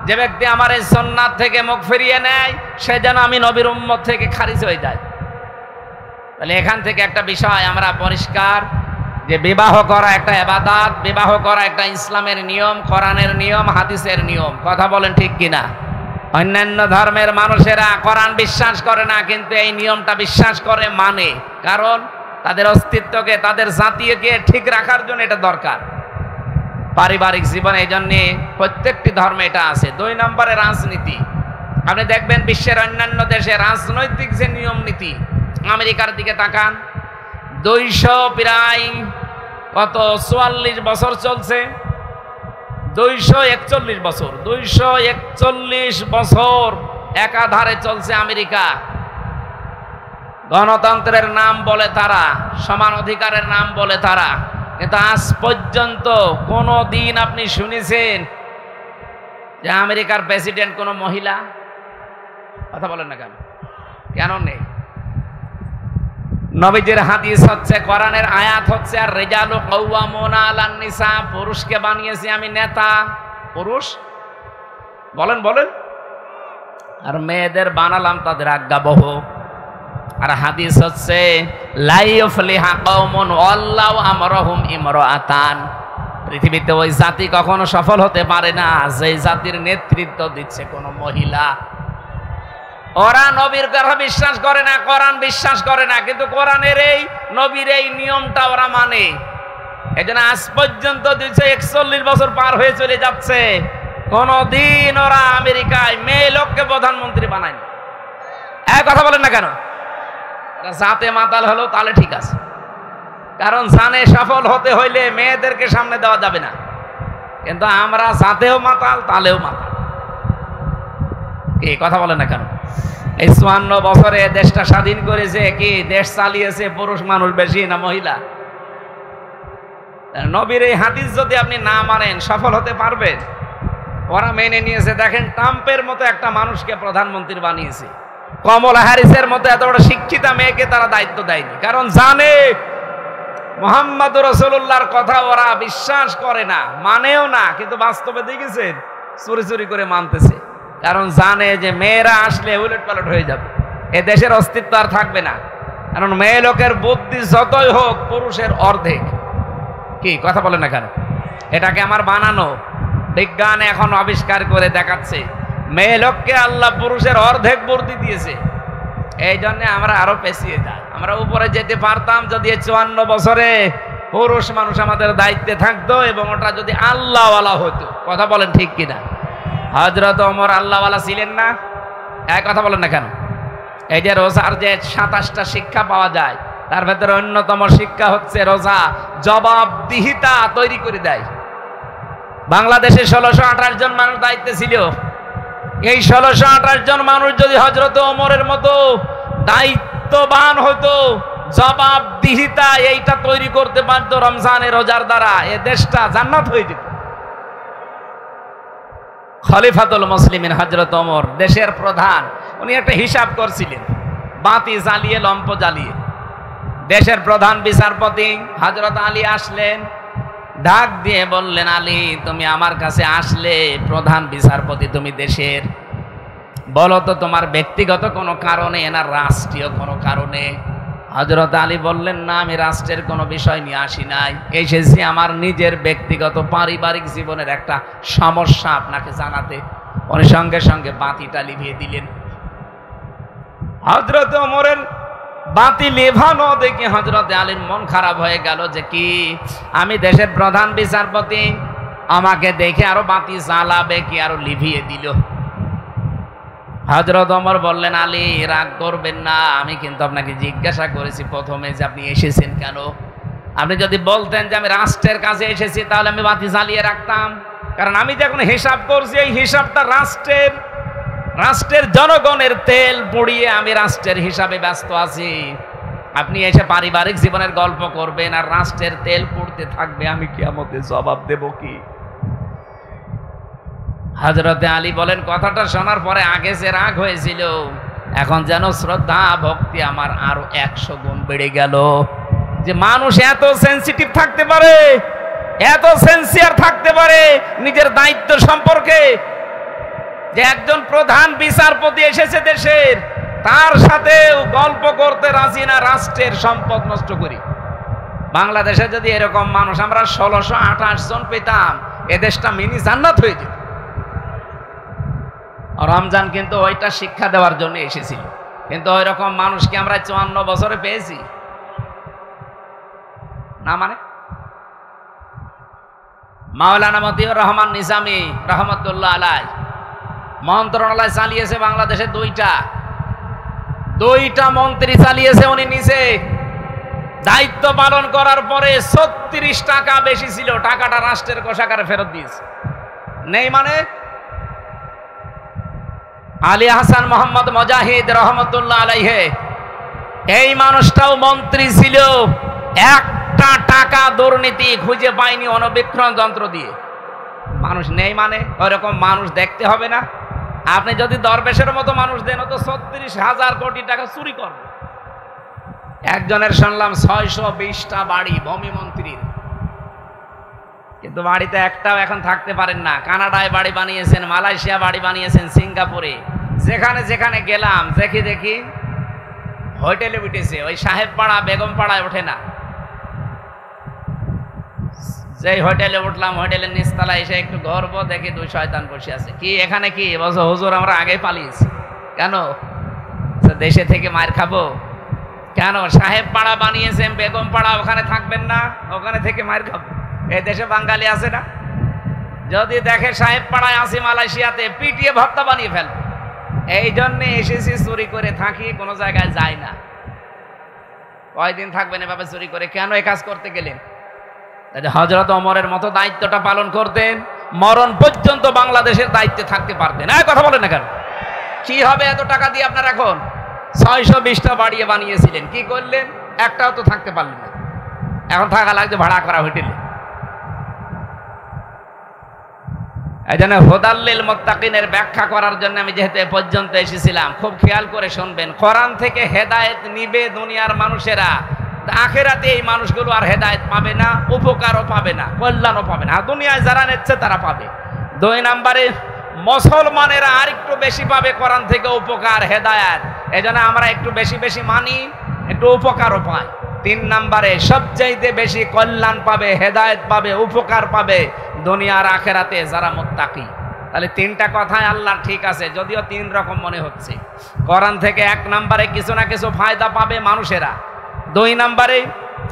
যে ব্যক্তি আমার এই সুন্নাত থেকে মুখ ফিরিয়ে নেয় সে যেন আমি নবীর উম্মত থেকে খারিজ হয়ে যায়। তাহলে এখান থেকে একটা বিষয় আমরা পরিষ্কার যে বিবাহ করা একটা ইবাদত, বিবাহ করা একটা ইসলামের নিয়ম, কোরআনের নিয়ম, হাদিসের নিয়ম। কথা বলেন ঠিক কিনা? অন্যান্য ধর্মের মানুষেরা কোরআন বিশ্বাস করে না, কিন্তু এই নিয়মটা বিশ্বাস করে, মানে। কারণ তাদের অস্তিত্বকে, তাদের জাতীয়কে ঠিক রাখার জন্য এটা দরকার। পারিবারিক জীবনে এই জন্যে প্রত্যেকটি ধর্মে এটা আছে। 2 নম্বরে রাজনীতি। আপনি দেখবেন বিশ্বের অন্যান্য দেশে রাজনৈতিক যে নিয়ম নীতি, আমেরিকার দিকে তাকান, 200 প্রায় কত 44 বছর চলছে, 241 বছর, 241 বছর একাধারে চলছে আমেরিকা। গণতন্ত্রের নাম বলে তারা, সমান অধিকারের নাম বলে তারা, কিন্তু আজ পর্যন্ত কোনো দিন আপনি শুনেছেন যে আমেরিকার প্রেসিডেন্ট কোনো মহিলা? কথা বলেন না কেন? কেন নেই? নবীজির হাদিস হচ্ছে, কোরআনের আয়াত হচ্ছে, আর রিজালু কাওয়ামুনা আলান নিসা, পুরুষকে বানিয়েছি আমি নেতা। পুরুষ বলেন বলেন, আর মেয়েদের বানালাম তাদের আজ্ঞাবহ। আর হাদিস হচ্ছে, লা ইফলিহা কওমুন আল্লাহু আমরহুম ইমরাআতান, পৃথিবীতে ওই জাতি কখনো সফল হতে পারে না যে জাতির নেতৃত্ব দিচ্ছে কোনো মহিলা। ওরা নবীর কথা বিশ্বাস করে না, কোরআন বিশ্বাস করে না, কিন্তু কোরআনের এই নবীর এই নিয়মটা ওরা মানে। এজন্য আজ পর্যন্ত 241 বছর পার হয়ে চলে যাচ্ছে, কোনদিন ওরা আমেরিকায় মেয়ে লোককে প্রধানমন্ত্রী বানায়নি। এক কথা বলেন না কেন? জাতে মাতাল হলো তাহলে ঠিক আছে, কারণ জানে সফল হতে হইলে মেয়েদেরকে সামনে দেওয়া যাবে না। কিন্তু আমরা জাতেও মাতাল, তালেও মাতাল। কি কথা বলেন না কেন? এই 54 বছরে দেশটা স্বাধীন করেছে কি দেশ চালিয়েছে পুরুষ মানুষ বেশি না মহিলা? নবীর এই হাদিস যদি আপনি না মানেন সফল হতে পারবেন? ওরা মেনে নিয়েছে। দেখেন, ট্রাম্পের মতো একটা মানুষকে প্রধানমন্ত্রী বানিয়েছে, কমলা হ্যারিসের মতো এত বড় শিক্ষিতা মেয়েকে তারা দায়িত্ব দেয়নি, কারণ জানে মুহাম্মদ রাসূলুল্লাহর কথা ওরা বিশ্বাস করে না, মানেও না, কিন্তু বাস্তবে দেখেছেন চুরি চুরি করে মানতেছে, কারণ জানে যে মেয়েরা আসলে উলট পালট হয়ে যাবে, এ দেশের অস্তিত্ব আর থাকবে না। কারণ মেয়ে লোকের বুদ্ধি যতই হোক পুরুষের অর্ধেক। কি কথা বলে না কেন? এটাকে আমার বানানো, বিজ্ঞান এখন আবিষ্কার করে দেখাচ্ছে মেয়ে লোককে আল্লাহ পুরুষের অর্ধেক বুদ্ধি দিয়েছে। এই জন্য আমরা আরো পেছিয়ে যাই। আমরা উপরে যেতে পারতাম যদি 54 বছরে পুরুষ মানুষ আমাদের দায়িত্বে থাকতো এবং ওটা যদি আল্লাহওয়ালা হতো। কথা বলেন ঠিক কিনা? হযরত ওমর আল্লাহওয়ালা ছিলেন না? এক কথা বলেন না কেন? এই যে রোজার যে 27টা শিক্ষা পাওয়া যায়, তার ভেতরে অন্যতম শিক্ষা হচ্ছে রোজা জবাবদিহিতা তৈরি করে দেয়। বাংলাদেশে 1628 জন মানুষ দায়িত্বে ছিল। এই 1628 জন মানুষ যদি হযরত ওমরের মতো দায়িত্ববান হতো, জবাবদিহিতা এইটা তৈরি করতে পারত রমজানের রোজার দ্বারা, এ দেশটা জান্নাত হয়ে যেত। খলিফাতুল মুসলিমিন হযরত ওমর দেশের প্রধান, উনি একটা হিসাব করছিলেন, বাতি জ্বালিয়ে লম্প জ্বালিয়ে। দেশের প্রধান বিচারপতি হযরত আলী আসলেন, ডাক দিয়ে বললেন, আলী তুমি আমার কাছে আসলে, প্রধান বিচারপতি তুমি দেশের, বলো তো তোমার ব্যক্তিগত কোনো কারণে না রাষ্ট্রীয় কোনো কারণে? হযরত আলী বললেন, না আমি রাষ্ট্রের কোনো বিষয় নিয়ে আসি নাই, এসেছি আমার নিজের ব্যক্তিগত পারিবারিক জীবনের একটা সমস্যা আপনাকে জানাতে। উনি সঙ্গে সঙ্গে বাতিটা লিভিয়ে দিলেন। হযরত ওমরের বাতি লেভানো দেখে হযরত আলীর মন খারাপ হয়ে গেল, যে কি আমি দেশের প্রধান বিচারপতি, আমাকে দেখে আরো বাতি জ্বালাবে কি, আরো লিভিয়ে দিল। হযরত ওমর বললেন, আলী রাগ করবেন না, আমি কিন্তু আপনাকে জিজ্ঞাসা করেছি প্রথমে যে আপনি এসেছেন কেন। আপনি যদি বলতেন যে আমি রাষ্ট্রের কাছে এসেছি, তাহলে আমি বাতি জ্বালিয়ে রাখতাম, কারণ আমি যখন হিসাব করছি এই হিসাবটা রাষ্ট্রের জনগণের তেল পুড়িয়ে আমি রাষ্ট্রের হিসাবে ব্যস্ত আছি। আপনি এসে পারিবারিক জীবনের গল্প করবেন আর রাষ্ট্রের তেল পুড়তে থাকবে, আমি কিয়ামতে জবাব দেব কি? হযরতে আলী বলেন, কথাটা শোনার পরে আগে যে রাগ হয়েছিল এখন যেন শ্রদ্ধা ভক্তি আমার আরো 100 গুণ বেড়ে গেল। যে মানুষ এত সেনসিটিভ থাকতে পারে, এত সেন্সিয়ার থাকতে পারে নিজের দায়িত্ব সম্পর্কে, যে একজন প্রধান বিচারপতি এসেছে দেশের, তার সাথে গল্প করতে রাজি না রাষ্ট্রের সম্পদ নষ্ট করি। বাংলাদেশে যদি এরকম মানুষ আমরা 1628 জন পেতাম, এ দেশটা মিনি জান্নাত হয়ে যেত। রমজান কিন্তু ওইটা শিক্ষা দেওয়ার জন্য এসেছিল, কিন্তু ওই রকম মানুষকে আমরা 54 বছরে পেয়েছি। না মানে মাওলানা মতিউর রহমান নিজামী রহমতুল্লাহ আলাইহি মন্ত্রণালয় চালিয়েছে বাংলাদেশে দুইটা মন্ত্রী চালিয়েছে উনি নিজে। দায়িত্ব পালন করার পরে 36 টাকা বেশি ছিল, টাকাটা রাষ্ট্রের কোষাগারে ফেরত দিয়েছে। নেই মানে আলী হাসান মোহাম্মদ মুজাহিদ রহমতুল্লাহ আলাইহি এই মানুষটাও মন্ত্রী ছিল, একটা টাকা দুর্নীতি খুঁজে পায়নি অণুবীক্ষণ যন্ত্র দিয়ে। মানুষ নেই মানে ওইরকম মানুষ দেখতে হবে না? আপনি যদি দরবেশের মতো মানুষ দেন তো 36,000 কোটি টাকা চুরি করবে। একজনের শুনলাম 620টা বাড়ি ভূমি মন্ত্রীর, কিন্তু বাড়িতে একটাও এখন থাকতে পারেন না। কানাডায় বাড়ি বানিয়েছেন, মালয়েশিয়া বাড়ি বানিয়েছেন, সিঙ্গাপুরে। যেখানে যেখানে গেলাম দেখি হোটেলে উঠেছে, ওই সাহেব পাড়া বেগম পাড়ায় ওঠে না। যেই হোটেলে উঠলাম হোটেলের নিচতলায় এসে একটু গর্ব দেখি 2 শয়তান বসে আছে। কি এখানে কি বলছো? হুজুর আমরা আগে পালিয়েছি। কেন? দেশে থেকে মার খাবো কেন? সাহেব পাড়া বানিয়েছেন বেগম পাড়া, ওখানে থাকবেন না? ওখানে থেকে মার খাবো। এই দেশে বাঙালি আছে না? যদি দেখে সাহেব পাড়ায় আসি মালয়েশিয়াতে, পিটিয়ে ভর্তা বানিয়ে ফেলবে। এই জন্যে এসেছি চুরি করে থাকি, কোনো জায়গায় যাই না। কয়দিন থাকবেন এভাবে চুরি করে? কেন এই কাজ করতে গেলেন? হযরত ওমরের মতো দায়িত্বটা পালন করতেন, মরণ পর্যন্ত বাংলাদেশের দায়িত্বে থাকতে পারতেন। কথা বলেন না কেন? কি হবে এত টাকা দিয়ে আপনার? এখন 620টা বাড়িয়ে বানিয়েছিলেন, কি করলেন? একটাও তো থাকতে পারলেন না। এখন থাকা লাগছে ভাড়া করা হোটেলে। এই জন্য হুদাল্লিল মুত্তাকিনের ব্যাখ্যা করার জন্য আমি যেহেতু এ পর্যন্ত এসেছিলাম, খুব খেয়াল করে শুনবেন। কোরআন থেকে হেদায়েত নিবে দুনিয়ার মানুষেরা, আখেরাতে এই মানুষগুলো আর হেদায়েত পাবে না, উপকারও পাবে না, কল্যাণও পাবে না। দুনিয়ায় যারা নিচ্ছে তারা পাবে। 2 নম্বরে মুসলমানেরা আর একটু বেশি পাবে কোরআন থেকে উপকার, হেদায়েত। এজন্য আমরা একটু বেশি বেশি মানি, একটু উপকারও পাই। 3 নম্বরে সবচাইতে বেশি কল্যাণ পাবে, হেদায়েত পাবে, উপকার পাবে দুনিয়ার আখেরাতে যারা মুত্তাকি। তাহলে 3টা কথাই আল্লাহ ঠিক আছে, যদিও 3 রকম মনে হচ্ছে। কোরআন থেকে 1 নম্বরে কিছু না কিছু ফায়দা পাবে মানুষেরা। 2 নম্বরে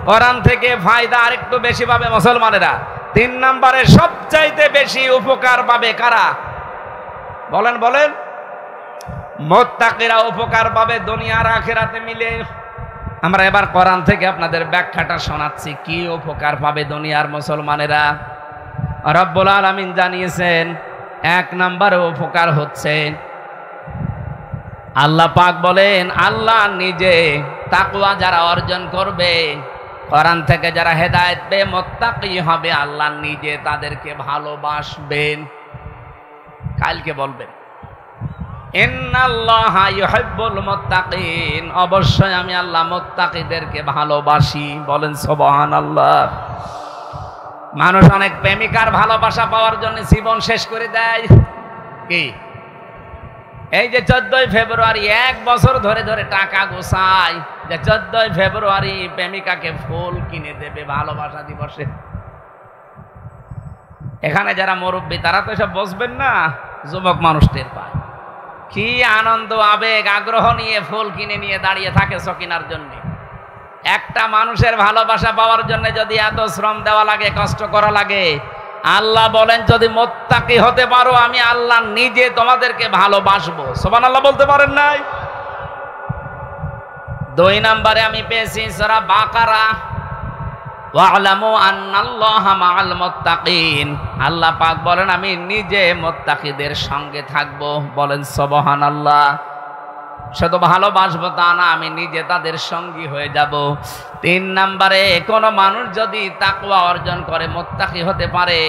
কোরআন থেকে ফায়দা আরেকটু বেশি পাবে মুসলমানেরা। 3 নম্বরে সবচাইতে বেশি উপকার পাবে কারা? বলেন মুত্তাকিরা উপকার পাবে দুনিয়ার আখিরাতে মিলে। আমরা এবার কোরআন থেকে আপনাদের ব্যাখ্যাটা শোনাচ্ছি, কি উপকার পাবে দুনিয়ার মুসলমানেরা। রব্বুল আলামিন জানিয়েছেন 1 নম্বরে উপকার হচ্ছে, আল্লাহ পাক বলেন আল্লাহ নিজে তাকওয়া যারা অর্জন করবে, কোরআন থেকে যারা হেদায়েত পেয়ে মুত্তাকি হবে, আল্লাহ নিজে তাদেরকে ভালোবাসবেন। কালকে বলবেন ইন্নাল্লাহা ইউহিব্বুল মুত্তাকিন, অবশ্যই আমি আল্লাহ মুত্তাকিদেরকে ভালোবাসি। বলেন সুবহানাল্লাহ। মানুষ অনেক প্রেমিকার ভালোবাসা পাওয়ার জন্য জীবন শেষ করে দেয়। কি এই যে 14ই ফেব্রুয়ারি 1 বছর ধরে ধরে টাকা গোছায় যে 14ই ফেব্রুয়ারি প্রেমিকাকে ফুল কিনে দেবে ভালোবাসা দিবসে। এখানে যারা মুরব্বী তারা তো এসব বসবেন না, যুবক মানুষদের পায় কি আনন্দ, আবেগ, আগ্রহ নিয়ে ফুল কিনে নিয়ে দাঁড়িয়ে থাকে সকিনার জন্য। একটা মানুষের ভালোবাসা পাওয়ার জন্য যদি এত শ্রম দেওয়া লাগে, কষ্ট করা লাগে, আল্লাহ বলেন যদি মুত্তাকি হতে পারো আমি আল্লাহ নিজে তোমাদেরকে ভালোবাসবো। সুবহানাল্লাহ বলতে পারেন নাই? 2 নম্বরে আমি পেয়েছি সূরা বাকারা, ওয়া'লামু আন্নাল্লাহা মা'আল মুত্তাকিন। আল্লাহ পাক বলেন আমি নিজে মুত্তাকিদের সঙ্গে থাকবো। বলেন সুবহানাল্লাহ। শুধু ভালোবাসবো তা না, আমি নিজে তাদের সঙ্গী হয়ে যাব। 3 নম্বরে কোনো মানুষ যদি তাকওয়া অর্জন করে, মুত্তাকি হতে পারে,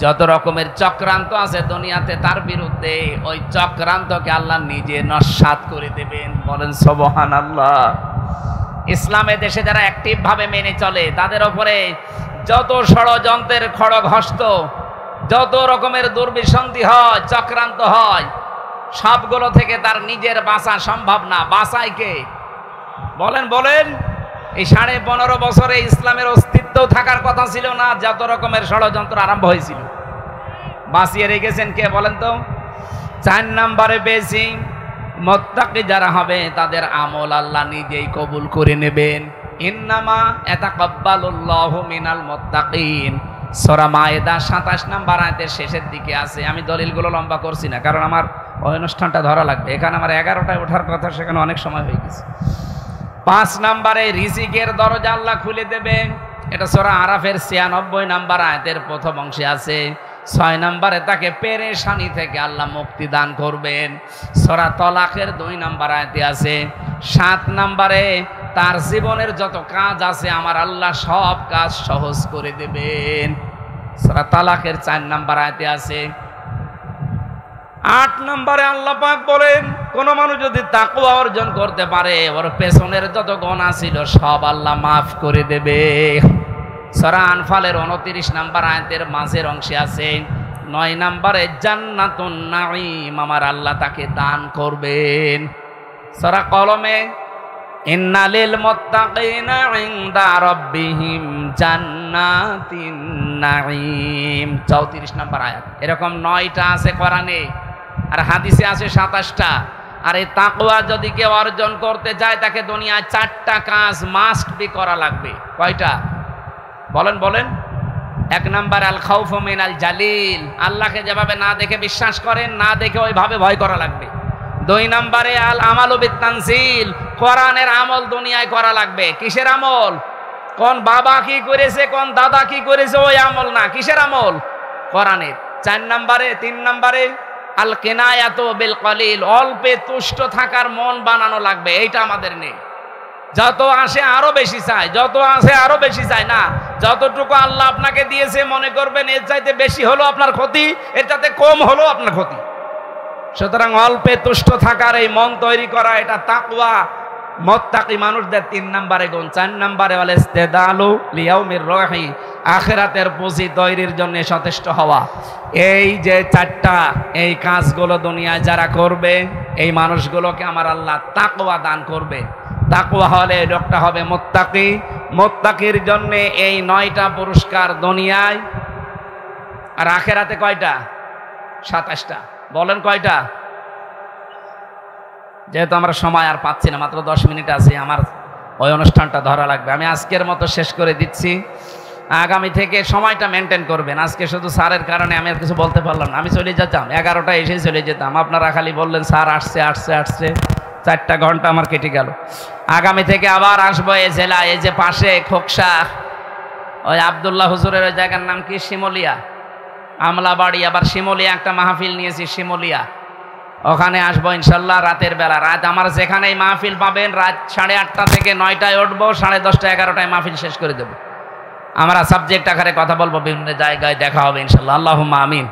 যত রকমের চক্রান্ত আছে দুনিয়াতে তার বিরুদ্ধে, ওই চক্রান্তকে আল্লাহ নিজে নস্যাৎ করে দেবেন। বলেন সুবহানাল্লাহ। ইসলামে দেশে যারা অ্যাক্টিভ ভাবে মেনে চলে, তাদের উপরে যত ষড়যন্ত্রের খড়গ হস্ত, যত রকমের দুর্বিসন্ধি হয়, চক্রান্ত হয়, সবগুলো থেকে তার নিজের বাঁচা সম্ভব না। বাঁচায় কে? বলেন এই 15.5 বছরে ইসলামের অস্তিত্ব থাকার কথা ছিল না, যত রকমের ষড়যন্ত্র আরম্ভ হয়েছিল, বাঁচিয়ে রেখেছেন কে বলেন তো? 4 নম্বরে বেশি মুত্তাকি যারা হবে তাদের আমল আল্লাহ নিজেই কবুল করে নেবেন। ইন্নামা ইয়াতাকাব্বালুল্লাহু মিনাল মুত্তাকিন। সূরা মায়েদা 27 নম্বর আয়াতের শেষের দিকে আছে। আমি দলিলগুলো লম্বা করছি না, কারণ আমার ওই অনুষ্ঠানটা ধরা লাগবে। এখানে আমার 11টায় ওঠার কথা, সেখানে অনেক সময় হয়ে গেছে। 5 নম্বরে রিজিকের দরজা আল্লাহ খুলে দেবেন, এটা সূরা আরাফের 96 নম্বর আয়াতের প্রথম অংশে আছে। 6 নম্বরে তাকে পেরেশানি থেকে আল্লাহ মুক্তি দান করবেন, সূরা তলাকের 2 নম্বর আয়াতে আছে। 7 নম্বরে তার জীবনের যত কাজ আছে আমার আল্লাহ সব কাজ সহজ করে দেবেন, সূরা তালাকের 4 নম্বর আয়াতে আছে। 8 নম্বরে আল্লাহ পাক বলেন কোন মানুষ যদি তাকওয়া অর্জন করতে পারে ওর পেছনের যত গুনাহ ছিল সব আল্লাহ মাফ করে দেবে। সূরা আনফালের 29 নম্বর আয়াতের মাঝের অংশে আছে। 9 নম্বরে জান্নাতুন নাঈম আমার আল্লাহ তাকে দান করবেন। সূরা কলমে ইন্না লিল মুত্তাকিনা ইনদা রাব্বিহিম জান্নাতিন নাঈম 34 নম্বর আয়াত। এরকম 9টা আছে কোরআনে, আর হাদিসে আছে 27টা। আর এই তাকওয়া যদি কেউ অর্জন করতে যায় তাকে দুনিয়ায় 4টা কাজ মাস্ট বি করা লাগবে। কয়টা বলেন বলেন? 1 নম্বর আল খাউফু মিনাল জালিল, আল্লাহকে যেভাবে না দেখে বিশ্বাস করেন, না দেখে ওইভাবে ভয় করা লাগবে। 2 নম্বরে আল আমালু বিত্তানজিল, কোরআনের আমল দুনিয়ায় করা লাগবে। কিসের আমল? কোন বাবা কি করেছে, কোন দাদা কি করেছে ওই আমল না, কিসের আমল? কোরআনের। 3 নম্বরে আল কিনায়াতু বিল কলিল, অল্পে তুষ্ট থাকার মন বানানো লাগবে। এইটা আমাদের নেই। যত আসে আরো বেশি চাই, যত আসে আরো বেশি চাই না। যতটুকু আল্লাহ আপনাকে দিয়েছে মনে করবেন এর চাইতে বেশি হলো আপনার ক্ষতি, এর চাইতে কম হলো আপনার ক্ষতি। সুতরাং অল্পে তুষ্ট থাকার এই মন তৈরি করা, এটা তাকওয়া মুত্তাকি মানুষদের 3 নম্বরে গুণ। 4 নম্বরে ওয়াল ইস্তিদালু লিয়াউমির রাহি, আখিরাতের পুঁজি তৈরির জন্য সচেষ্ট হওয়া। এই যে 4টা এই কাজগুলো দুনিয়ায় যারা করবে এই মানুষগুলোকে আমার আল্লাহ তাকওয়া দান করবে। তাকওয়া হলে লোকটা হবে মুত্তাকি। মুত্তাকির জন্য এই 9টা পুরস্কার দুনিয়ায়, আর আখিরাতে কয়টা? 27টা। বলেন কয়টা? যেহেতু আমরা সময় আর পাচ্ছি না, মাত্র 10 মিনিট আছে, আমার ওই অনুষ্ঠানটা ধরা লাগবে। আমি আজকের মতো শেষ করে দিচ্ছি। আগামী থেকে সময়টা মেনটেন করবেন। আজকে শুধু স্যারের কারণে আমি আর কিছু বলতে পারলাম না। আমি চলে যেতাম 11টায়, এসে চলে যেতাম। আপনারা খালি বললেন স্যার আসছে আসছে আসছে, 4টা ঘন্টা আমার কেটে গেল। আগামী থেকে আবার আসবো এই জেলা, এই যে পাশে খোকসা, ওই আব্দুল্লাহ হুজুরের ওই জায়গার নাম কি, শিমলিয়া, আমলাবাড়ি। আবার শিমলিয়া একটা মাহফিল নিয়েছি, শিমলিয়া, ওখানে আসবো ইনশাল্লাহ রাতের বেলা। রাত আমার যেখানেই মাহফিল পাবেন, রাত 8:30 থেকে 9টায় উঠবো, 10:30 11টায় মাহফিল শেষ করে দেবো। আমরা সাবজেক্ট আকারে কথা বলবো, বিভিন্ন জায়গায় দেখা হবে ইনশাল্লাহ। আল্লাহুম্মা আমিন।